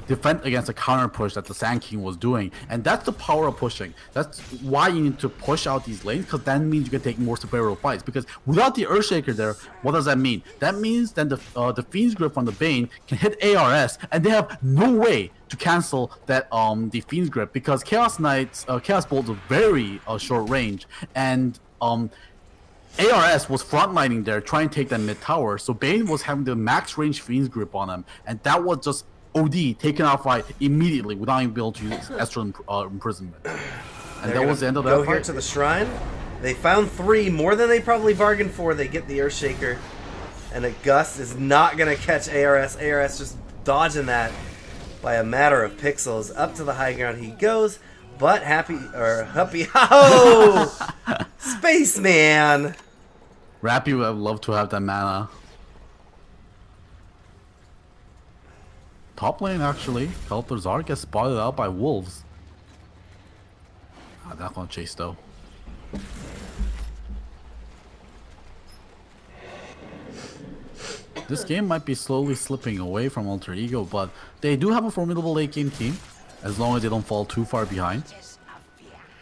defend against the counter push that the Sand King was doing. And that's the power of pushing. That's why you need to push out these lanes, because that means you can take more superior fights. Because without the Earthshaker there, what does that mean? That means then the Fiend's Grip on the Bane can hit ARS, and they have no way to cancel that the Fiend's Grip, because Chaos Knight's Chaos Bolt is very short range, and ARS was frontlining there, trying to take that mid tower. So Bane was having the max range Fiend's grip on him, and that was just OD taken out by immediately without even being able to use Astral Imprisonment. And that was the end of that Go fight. here to the shrine. They found 3, more than they probably bargained for. They get the Earthshaker, and a Gust is not gonna catch ARS. ARS just dodging that by a matter of pixels. Up to the high ground he goes, but Happy. Oh, Spaceman. Rappy would have loved to have that mana. Top lane actually, Kel'Thuzar gets spotted out by wolves. I'm not gonna chase though. This game might be slowly slipping away from Alter Ego, but they do have a formidable late game team, as long as they don't fall too far behind.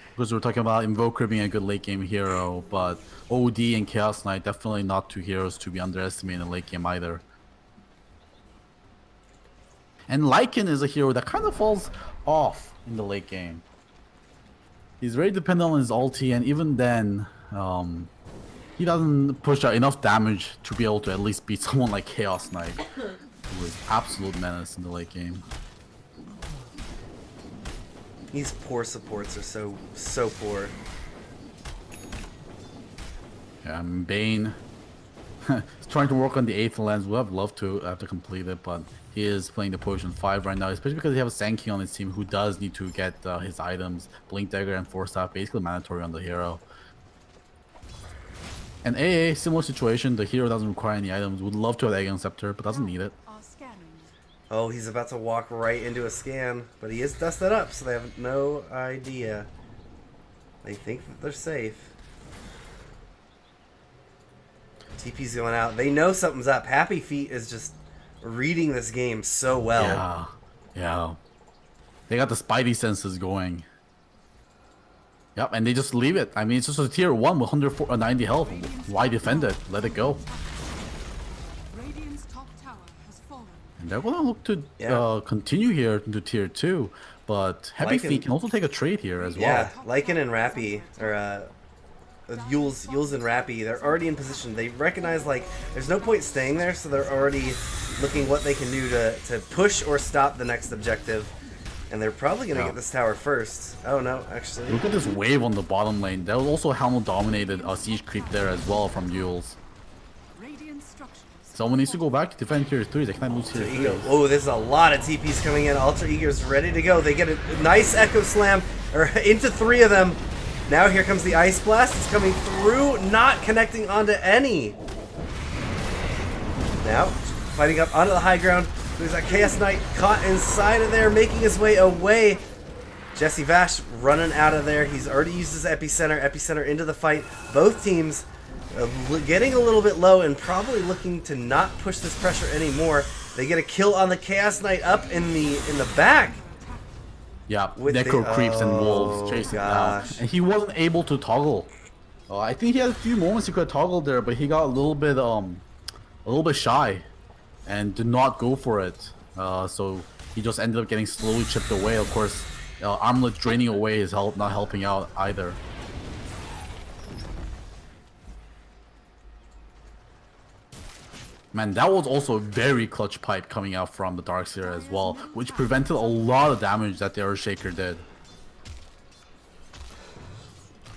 Because we're talking about Invoker being a good late game hero, but OD and Chaos Knight definitely not two heroes to be underestimated in the late game either. And Lycan is a hero that kind of falls off in the late game. He's very dependent on his ulti, and even then, he doesn't push out enough damage to be able to at least beat someone like Chaos Knight, who is absolute menace in the late game. These poor supports are so poor. Yeah, and Bane is trying to work on the 8th lens. Would have loved to have to complete it, but he is playing the Potion 5 right now, especially because they have a Sand King on his team who does need to get his items. Blink Dagger and Force Staff basically mandatory on the hero. And AA, similar situation. The hero doesn't require any items. Would love to have Aegon Scepter, but doesn't need it. Are scanning. Oh, he's about to walk right into a scan, but he is dusted up, so they have no idea. They think that they're safe. TP's going out. They know something's up. Happy Feet is just reading this game so well. Yeah, yeah. They got the Spidey senses going. Yep, and they just leave it. I mean, it's just a tier 1 with 190 health. Why defend it? Let it go. Radiant's top tower has fallen. And they're gonna look to Yeah. continue here into tier 2, but Happy Lycan- Feet can also take a trade here as Yeah, well. Lycan and Rappy, or Yules and Rappy, they're already in position. They recognize, like, there's no point staying there, so they're already looking what they can do to push or stop the next objective. And they're probably going to get this tower first. Oh, no, actually. Look at this wave on the bottom lane. There was also a Helmet-dominated siege creep there as well from Yules. Radiant structures. Someone needs to go back to defend tier 3. They can't lose tier 3. Ego. Oh, there's a lot of TPs coming in. Alter Ego's ready to go. They get a nice Echo Slam or into 3 of them. Now here comes the Ice Blast. It's coming through, not connecting onto any. Now, fighting up onto the high ground. There's that Chaos Knight caught inside of there, making his way away. Jesse Vash running out of there. He's already used his Epicenter. Epicenter into the fight. Both teams getting a little bit low and probably looking to not push this pressure anymore. They get a kill on the Chaos Knight up in the back. Yeah, With Necro the- creeps and oh, wolves chasing down. gosh. And he wasn't able to toggle. I think he had a few moments he could have toggled there, but he got a little bit shy and did not go for it. So he just ended up getting slowly chipped away. Of course, Armlet draining away his health, not helping out either. Man, that was also a very clutch pipe coming out from the Darkseer as well, which prevented a lot of damage that the Earthshaker did.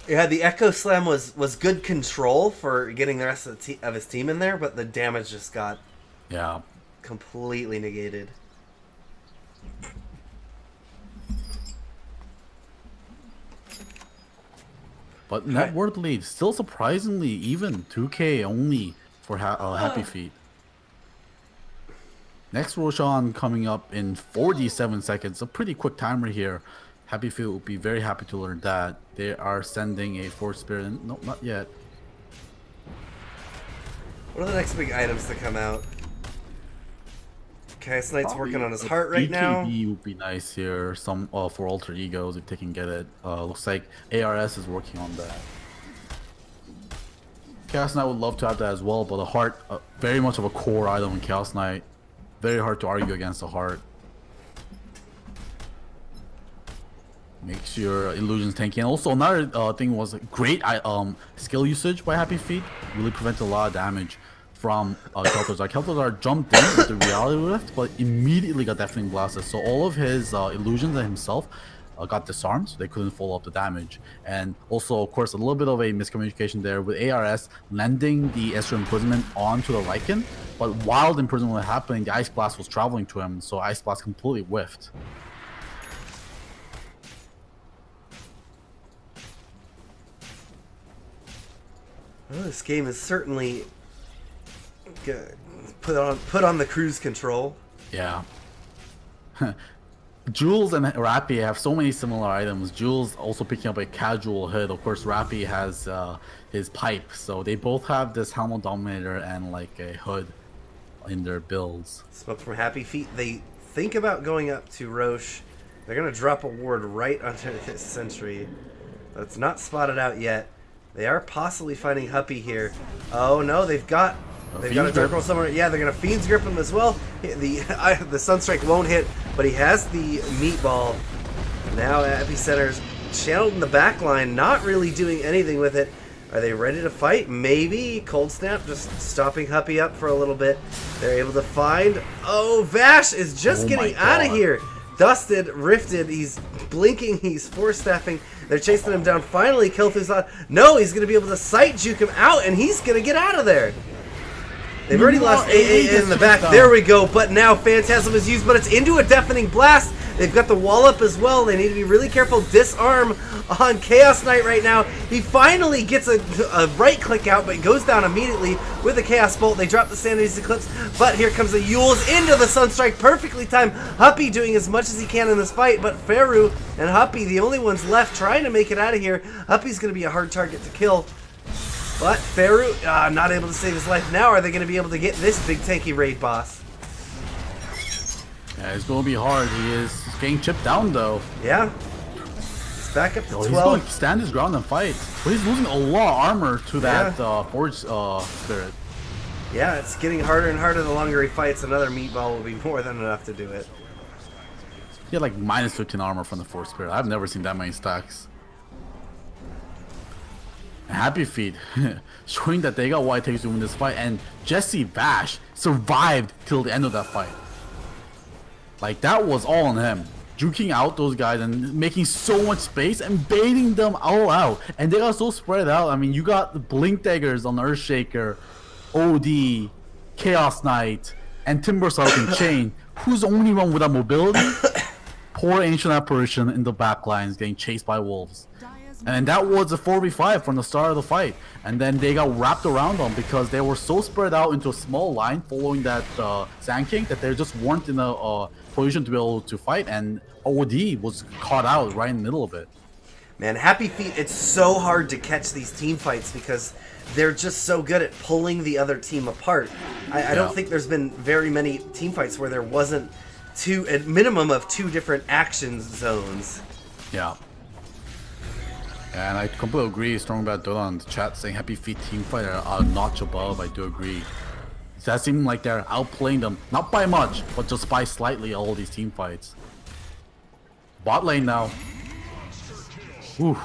Yeah, the Echo Slam was good control for getting the rest of his team in there, but the damage just got Yeah. completely negated. But net worth lead still surprisingly even, 2k only for Happy Feet. Next Roshan coming up in 47 seconds, a pretty quick timer here. Happy Feet will be very happy to learn that. They are sending a Force Spirit, no, not yet. What are the next big items to come out? Chaos Knight's Probably working on his a heart right now. BKB would be nice here, some for Alter Egos if they can get it. Looks like ARS is working on that. Chaos Knight would love to have that as well, but the heart, very much of a core item in Chaos Knight. Very hard to argue against the heart. Makes your illusions tanky. And also another thing was great skill usage by Happy Feet. Really prevented a lot of damage from Kel'Thuzar. Kel'Thuzar jumped in with the reality rift, but immediately got deafening blasted. So all of his illusions and himself got disarmed, so they couldn't follow up the damage. And also, of course, a little bit of a miscommunication there with ARS landing the Ezreal imprisonment onto the Lycan. But while the imprisonment was happening, the Ice Blast was traveling to him, so Ice Blast completely whiffed. Well, this game is certainly good. Put on the cruise control. Yeah. Jules and Rappy have so many similar items. Jules also picking up a casual hood. Of course, Rappy has his pipe. So they both have this Helmet Dominator and like a hood in their builds. Smoke from Happy Feet. They think about going up to Roche. They're going to drop a ward right onto this sentry. That's not spotted out yet. They are possibly finding Huppy here. Oh no, they've got a Dark Roll somewhere. Yeah, they're gonna Fiend's Grip him as well. The Sunstrike won't hit, but he has the Meatball. Now Epicenter's channeled in the back line, not really doing anything with it. Are they ready to fight? Maybe. Cold Snap just stopping Huppy up for a little bit. They're able to find... Oh, Vash is just getting out of here. Dusted, rifted, he's blinking, he's force staffing. They're chasing him down. Finally, Kel'Thuzar. No, he's going to be able to sight juke him out, and he's going to get out of there. They've already lost AA in the back. There we go. But now Phantasm is used, but it's into a deafening blast. They've got the wall up as well. They need to be really careful. Disarm on Chaos Knight right now. He finally gets a right click out, but goes down immediately with a Chaos Bolt. They drop the Sanity's Eclipse, but here comes the Yules into the Sunstrike. Perfectly timed. Huppy doing as much as he can in this fight, but Feru and Huppy, the only ones left trying to make it out of here. Huppy's going to be a hard target to kill. But Feru, not able to save his life. Now are they going to be able to get this big tanky raid boss? Yeah, it's going to be hard. He is getting chipped down, though. Yeah. He's back up to 12. He's going to stand his ground and fight. But he's losing a lot of armor to that Forge Spirit. Yeah, it's getting harder and harder the longer he fights. Another Meatball will be more than enough to do it. He had like minus 15 armor from the Forge Spirit. I've never seen that many stacks. Happy Feet showing that they got what it takes to win this fight, and Jesse Vash survived till the end of that fight. Like, that was all on him, juking out those guys and making so much space and baiting them all out, and they got so spread out. I mean, you got the Blink Daggers on Earthshaker, OD, Chaos Knight, and Timber Serpent Chain. Who's the only one without mobility? Poor Ancient Apparition in the back lines getting chased by wolves. And that was a 4v5 from the start of the fight. And then they got wrapped around them because they were so spread out into a small line following that Sand King that they just weren't in a position to be able to fight. And OD was caught out right in the middle of it. Man, Happy Feet, it's so hard to catch these team fights because they're just so good at pulling the other team apart. I don't think there's been very many team fights where there wasn't a minimum of 2 different action zones. Yeah. And I completely agree. Strong Bad Dota in the chat saying Happy Feet team fighter are a notch above. I do agree. It does seem like they're outplaying them, not by much, but just by slightly all these team fights. Bot lane now. Whew.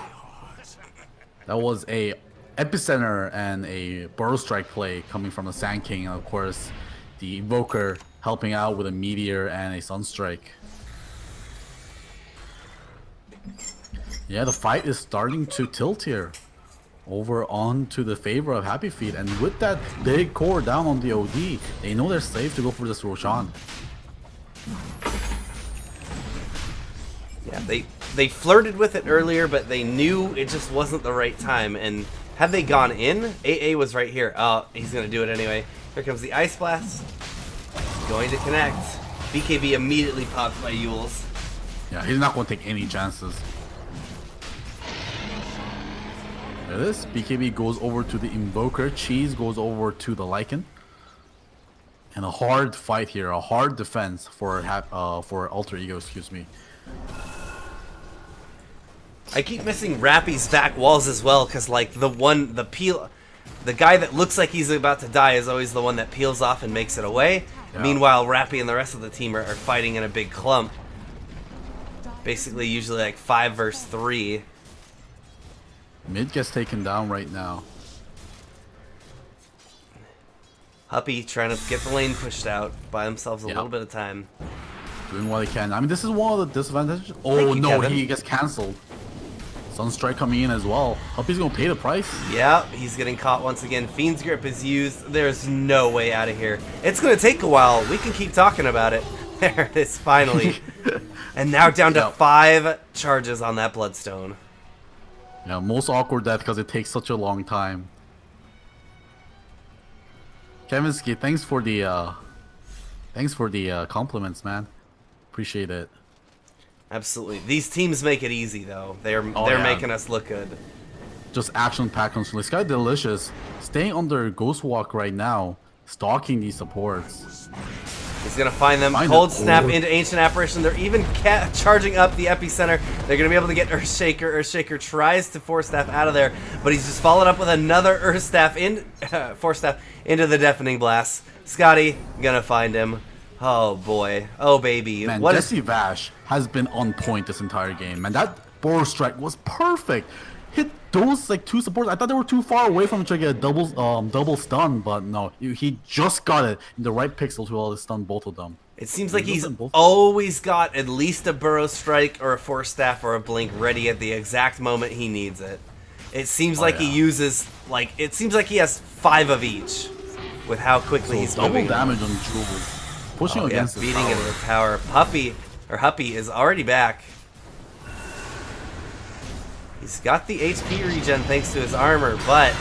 That was a Epicenter and a Burrow Strike play coming from the Sand King, and of course the Invoker helping out with a Meteor and a Sunstrike. Yeah, the fight is starting to tilt here over onto the favor of Happy Feet, and with that big core down on the OD, they know they're safe to go for this Roshan. Yeah, they flirted with it earlier, but they knew it just wasn't the right time, and had they gone in, AA was right here. Oh, he's going to do it anyway. Here comes the Ice Blast. Going to connect. BKB immediately popped by Yules. Yeah, he's not going to take any chances. There it is. BKB goes over to the Invoker. Cheese goes over to the Lycan. And a hard fight here, a hard defense for Alter Ego, excuse me. I keep missing Rappy's back walls as well, because like the guy that looks like he's about to die is always the one that peels off and makes it away. Yeah. Meanwhile, Rappy and the rest of the team are fighting in a big clump. basically usually like 5 versus 3. Mid gets taken down right now. Huppy trying to get the lane pushed out, buy themselves a little bit of time. Doing what he can. I mean, this is one of the disadvantages. Oh Thank you, no, Kevin. he gets cancelled. Sunstrike coming in as well. Huppy's gonna pay the price. Yeah, he's getting caught once again. Fiend's Grip is used. There's no way out of here. It's going to take a while. We can keep talking about it. There it is, finally. And now down to 5 charges on that Bloodstone. Yeah, most awkward death because it takes such a long time. Kevinsky, thanks for the compliments, man. Appreciate it. Absolutely. These teams make it easy, though. They're making us look good. Just action-packed constantly. Sky Delicious staying under Ghost Walk right now, stalking these supports. He's going to find them. Cold Snap into Ancient Apparition. They're even charging up the Epicenter. They're going to be able to get Earthshaker. Earthshaker tries to Force Staff out of there, but he's just followed up with another Earth Staff Force Staff into the Deafening Blast. Scotty going to find him. Oh boy. Oh baby. Man, what Jesse Vash has been on point this entire game. Man, that Burrow Strike was perfect. Hit those like 2 supports. I thought they were too far away from trying to get a double stun, but no, he just got it in the right pixel to be able to stun both of them. It seems like he's always got at least a Burrow Strike or a Force Staff or a Blink ready at the exact moment he needs it. It seems like he uses, like, it seems like he has 5 of each with how quickly he's moving. Double damage on Jules. Pushing against the beating tower. into the tower. Huppy is already back. He's got the HP regen thanks to his armor, but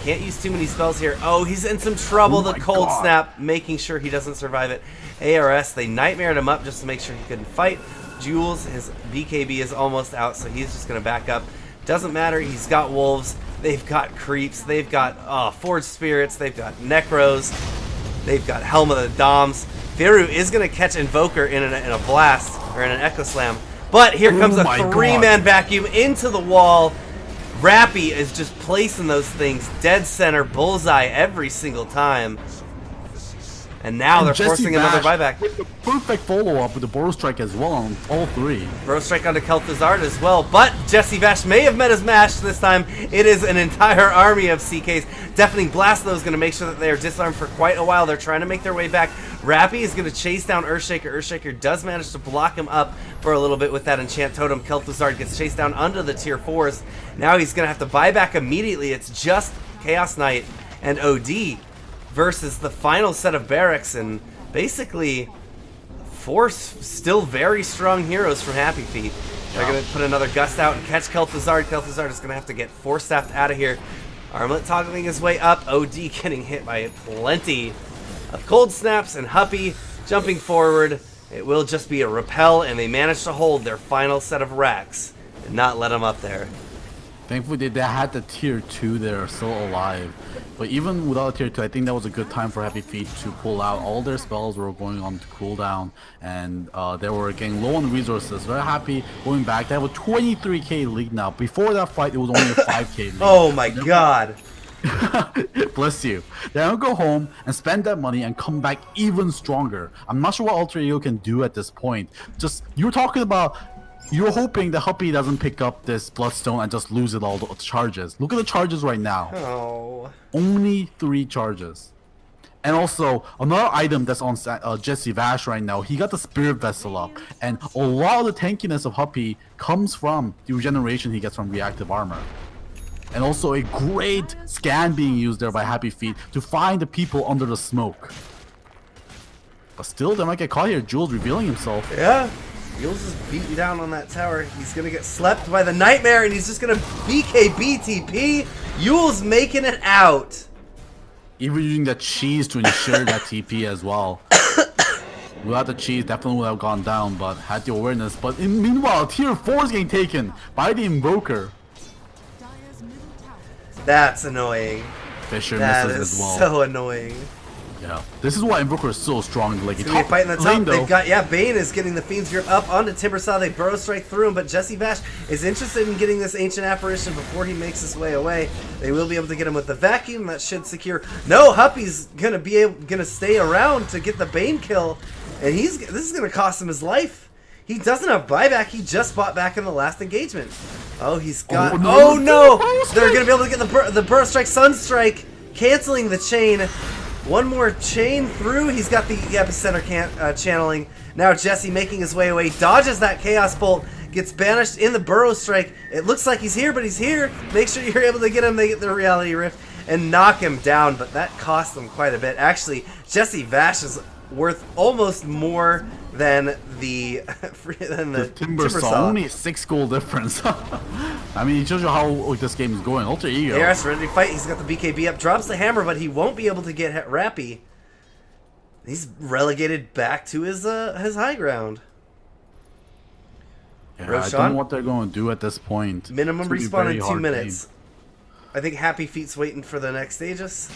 can't use too many spells here. Oh, he's in some trouble. Oh the Cold Snap, making sure he doesn't survive it. ARS, they nightmared him up just to make sure he couldn't fight. Jules, his BKB is almost out, so he's just going to back up. Doesn't matter. He's got wolves. They've got creeps. They've got Forged Spirits. They've got Necros. They've got Helm of the Doms. Firu is going to catch Invoker in a blast, or in an Echo Slam. But here comes a 3-man vacuum into the wall. Rappy is just placing those things dead center, bullseye every single time. And now they're forcing another buyback. With the perfect follow-up with the Burrow Strike as well on all 3. Burrow Strike onto Kel'Thuzad as well, but Jesse Vash may have met his match this time. It is an entire army of CKs. Deafening Blast, though, is going to make sure that they are disarmed for quite a while. They're trying to make their way back. Rappy is going to chase down Earthshaker. Earthshaker does manage to block him up for a little bit with that Enchant Totem. Kel'Thuzad gets chased down under the tier 4s. Now he's going to have to buy back immediately. It's just Chaos Knight and OD versus the final set of barracks, and basically 4 still very strong heroes from Happy Feet. They're going to put another Gust out and catch Kel'Thuzad. Kel'Thuzad is going to have to get Force Staffed out of here. Armlet toggling his way up. OD getting hit by plenty of Cold Snaps, and Huppy jumping forward. It will just be a repel, and they manage to hold their final set of racks and not let them up there. Thankfully, they had the tier 2 there still alive. But even without a tier 2, I think that was a good time for Happy Feet to pull out. All their spells were going on to cooldown, and they were getting low on resources. Very happy going back. They have a 23k lead now. Before that fight, it was only a 5k lead. Oh my god. Bless you. They're gonna go home and spend that money and come back even stronger. I'm not sure what Alter Ego can do at this point. Just, you were talking about, you're hoping that Huppy doesn't pick up this Bloodstone and just lose it all the charges. Look at the charges right now. Oh. Only 3 charges. And also, another item that's on Jesse Vash right now, he got the Spirit Vessel up. And a lot of the tankiness of Huppy comes from the regeneration he gets from reactive armor. And also a great scan being used there by Happy Feet to find the people under the smoke. But still, they might get caught here. Jules revealing himself. Yeah. Jules is beaten down on that tower. He's going to get slept by the Nightmare, and he's just going to BKB TP. Jules making it out. Even using that cheese to ensure that TP as well. Without the cheese, definitely would have gone down, but had the awareness. But meanwhile, tier 4 is getting taken by the Invoker. That's annoying. Fisher That misses is as well. so annoying. Yeah, this is why Invoker is so strong. Like, So they fight in the top. They've got, Bane is getting the Fiend's Grip up onto Timbersaw. They Burrow Strike through him, but Jesse Vash is interested in getting this Ancient Apparition before he makes his way away. They will be able to get him with the Vacuum. That should secure. No, Huppy's gonna stay around to get the Bane kill, and this is gonna cost him his life. He doesn't have buyback. He just bought back in the last engagement. Oh, he's got... Oh, Oh, no. no! They're going to be able to get the Burrow Strike, Sunstrike, canceling the chain. One more chain through. He's got the Epicenter channeling. Now Jesse making his way away. Dodges that Chaos Bolt. Gets banished in the Burrow Strike. It looks like he's here, but he's here. Make sure you're able to get him. They get the Reality Rift and knock him down, but that cost them quite a bit. Actually, Jesse Vash is worth almost more than the Timbersaw. Only 6 gold difference. I mean, it shows you how this game is going. Alter Ego. ARS ready to fight. He's got the BKB up. Drops the hammer, but he won't be able to get Rappy. He's relegated back to his high ground. Yeah, Roshan? I don't know what they're going to do at this point. Minimum It's respawn gonna be in a 2 very hard minutes. game. I think Happy Feet's waiting for the next Aegis.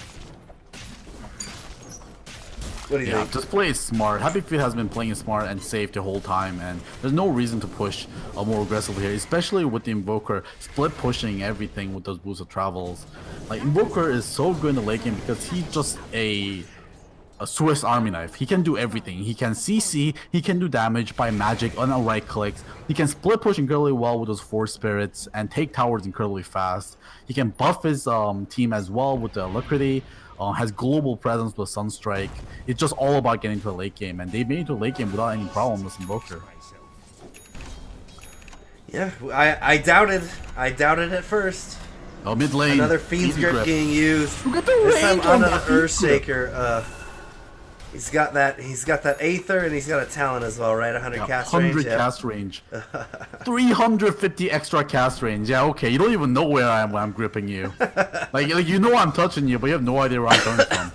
What do you Yeah, think? just play it smart. Happy Feet has been playing it smart and safe the whole time, and there's no reason to push more aggressively here, especially with the Invoker split pushing everything with those boosts of travels. Like, Invoker is so good in the late game because he's just a Swiss Army knife. He can do everything. He can CC, he can do damage by magic on a right clicks. He can split push incredibly well with those 4 spirits and take towers incredibly fast. He can buff his team as well with the Alacrity. Has global presence with Sunstrike. It's just all about getting to the late game, and they made it to the late game without any problem with Invoker. Yeah, I doubted at first. Oh, mid lane. Another Fiend's Easy Grip getting used. Look at the This time range on on an that Fiend's Grip. Earthshaker. He's got that Aether, and he's got a Talon as well, right? 100 Yeah, cast 100 range. cast range. 350 extra cast range. Yeah, okay. You don't even know where I am when I'm gripping you. like you know I'm touching you, but you have no idea where I'm coming from.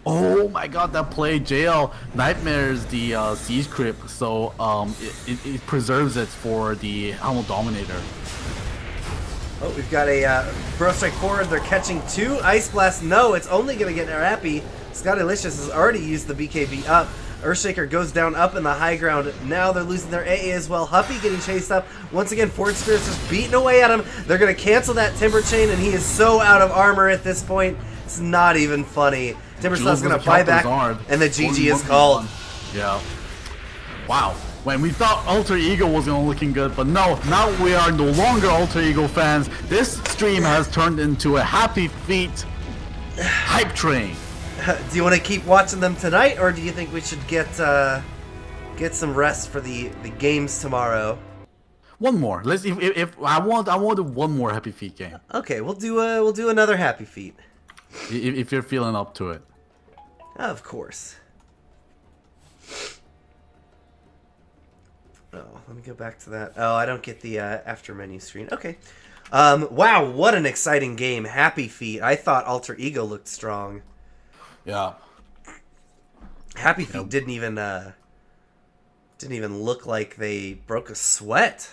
Oh my god, that play, JL Nightmares the Siege Crypt, so it preserves it for the Helmet Dominator. Oh, we've got a Burrow Strike forward. They're catching 2. Ice Blast, no, it's only going to get Happy. Scotty-licious has already used the BKB up. Earthshaker goes down up in the high ground. Now they're losing their AA as well. Huppy getting chased up. Once again, Forge Spirits just beating away at him. They're going to cancel that Timber Chain, and he is so out of armor at this point. It's not even funny. Timbersaw's going to buy back, and the GG is called. Yeah. Wow. When we thought Alter Ego wasn't looking good, but no, now we are no longer Alter Ego fans. This stream has turned into a Happy Feet hype train. Do you want to keep watching them tonight, or do you think we should get some rest for the games tomorrow? One more. Let's. If I wanted one more Happy Feet game. Okay, we'll do another Happy Feet. If you're feeling up to it. Of course. Oh, let me go back to that. Oh, I don't get the after menu screen. Okay. Wow, what an exciting game. Happy Feet. I thought Alter Ego looked strong. Yeah. Happy Feet didn't even look like they broke a sweat.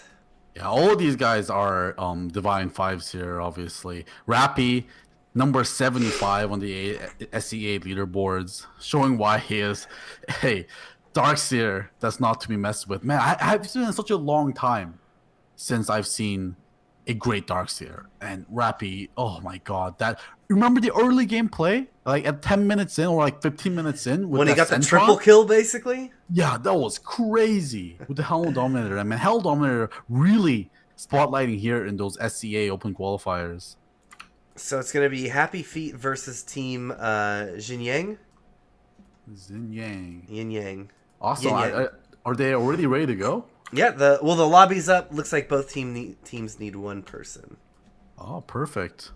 Yeah, all of these guys are Divine 5s here, obviously. Rappy, number 75 on the SEA leaderboards, showing why he is a Darkseer that's not to be messed with. Man, it's been such a long time since I've seen a great Darkseer. And Rappy, oh my god, that... Remember the early gameplay? Like at 10 minutes in or like 15 minutes in? With When he got the Centron? triple kill, basically? Yeah, that was crazy with the Helmet Dominator. I mean, Helmet Dominator really spotlighting here in those SCA Open qualifiers. So it's going to be Happy Feet versus Team Jin Yang? Xin Yang. Yin Yang. Awesome. Yin Yang. Are they already ready to go? Yeah, the lobby's up. Looks like both teams need one person. Oh, perfect.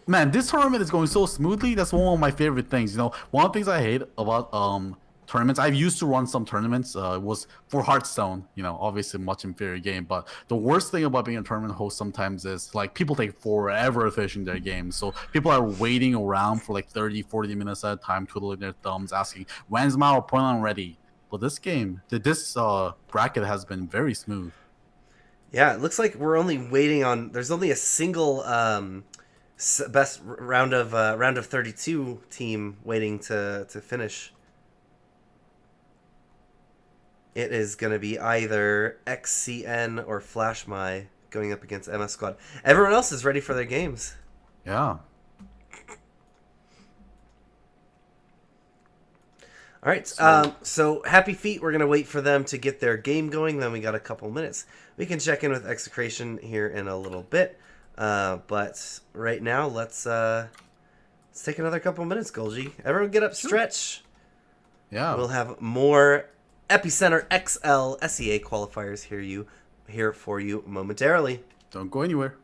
Man, this tournament is going so smoothly. That's one of my favorite things. You know, one of the things I hate about tournaments, I've used to run some tournaments, was for Hearthstone. You know, obviously much inferior game. But the worst thing about being a tournament host sometimes is like people take forever finishing their games. So people are waiting around for like 30, 40 minutes at a time, twiddling their thumbs, asking, when's my opponent ready? But this game, this bracket has been very smooth. Yeah, it looks like we're only waiting on... There's only a single... best round of 32 team waiting to finish. It is going to be either XCN or FlashMy going up against MS Squad. Everyone else is ready for their games. Yeah. All right. So Happy Feet, we're going to wait for them to get their game going. Then we got a couple minutes. We can check in with Execration here in a little bit. But right now, let's take another couple minutes, Golgi. Everyone get up, stretch. Yeah. We'll have more Epicenter XL SEA qualifiers here for you momentarily. Don't go anywhere.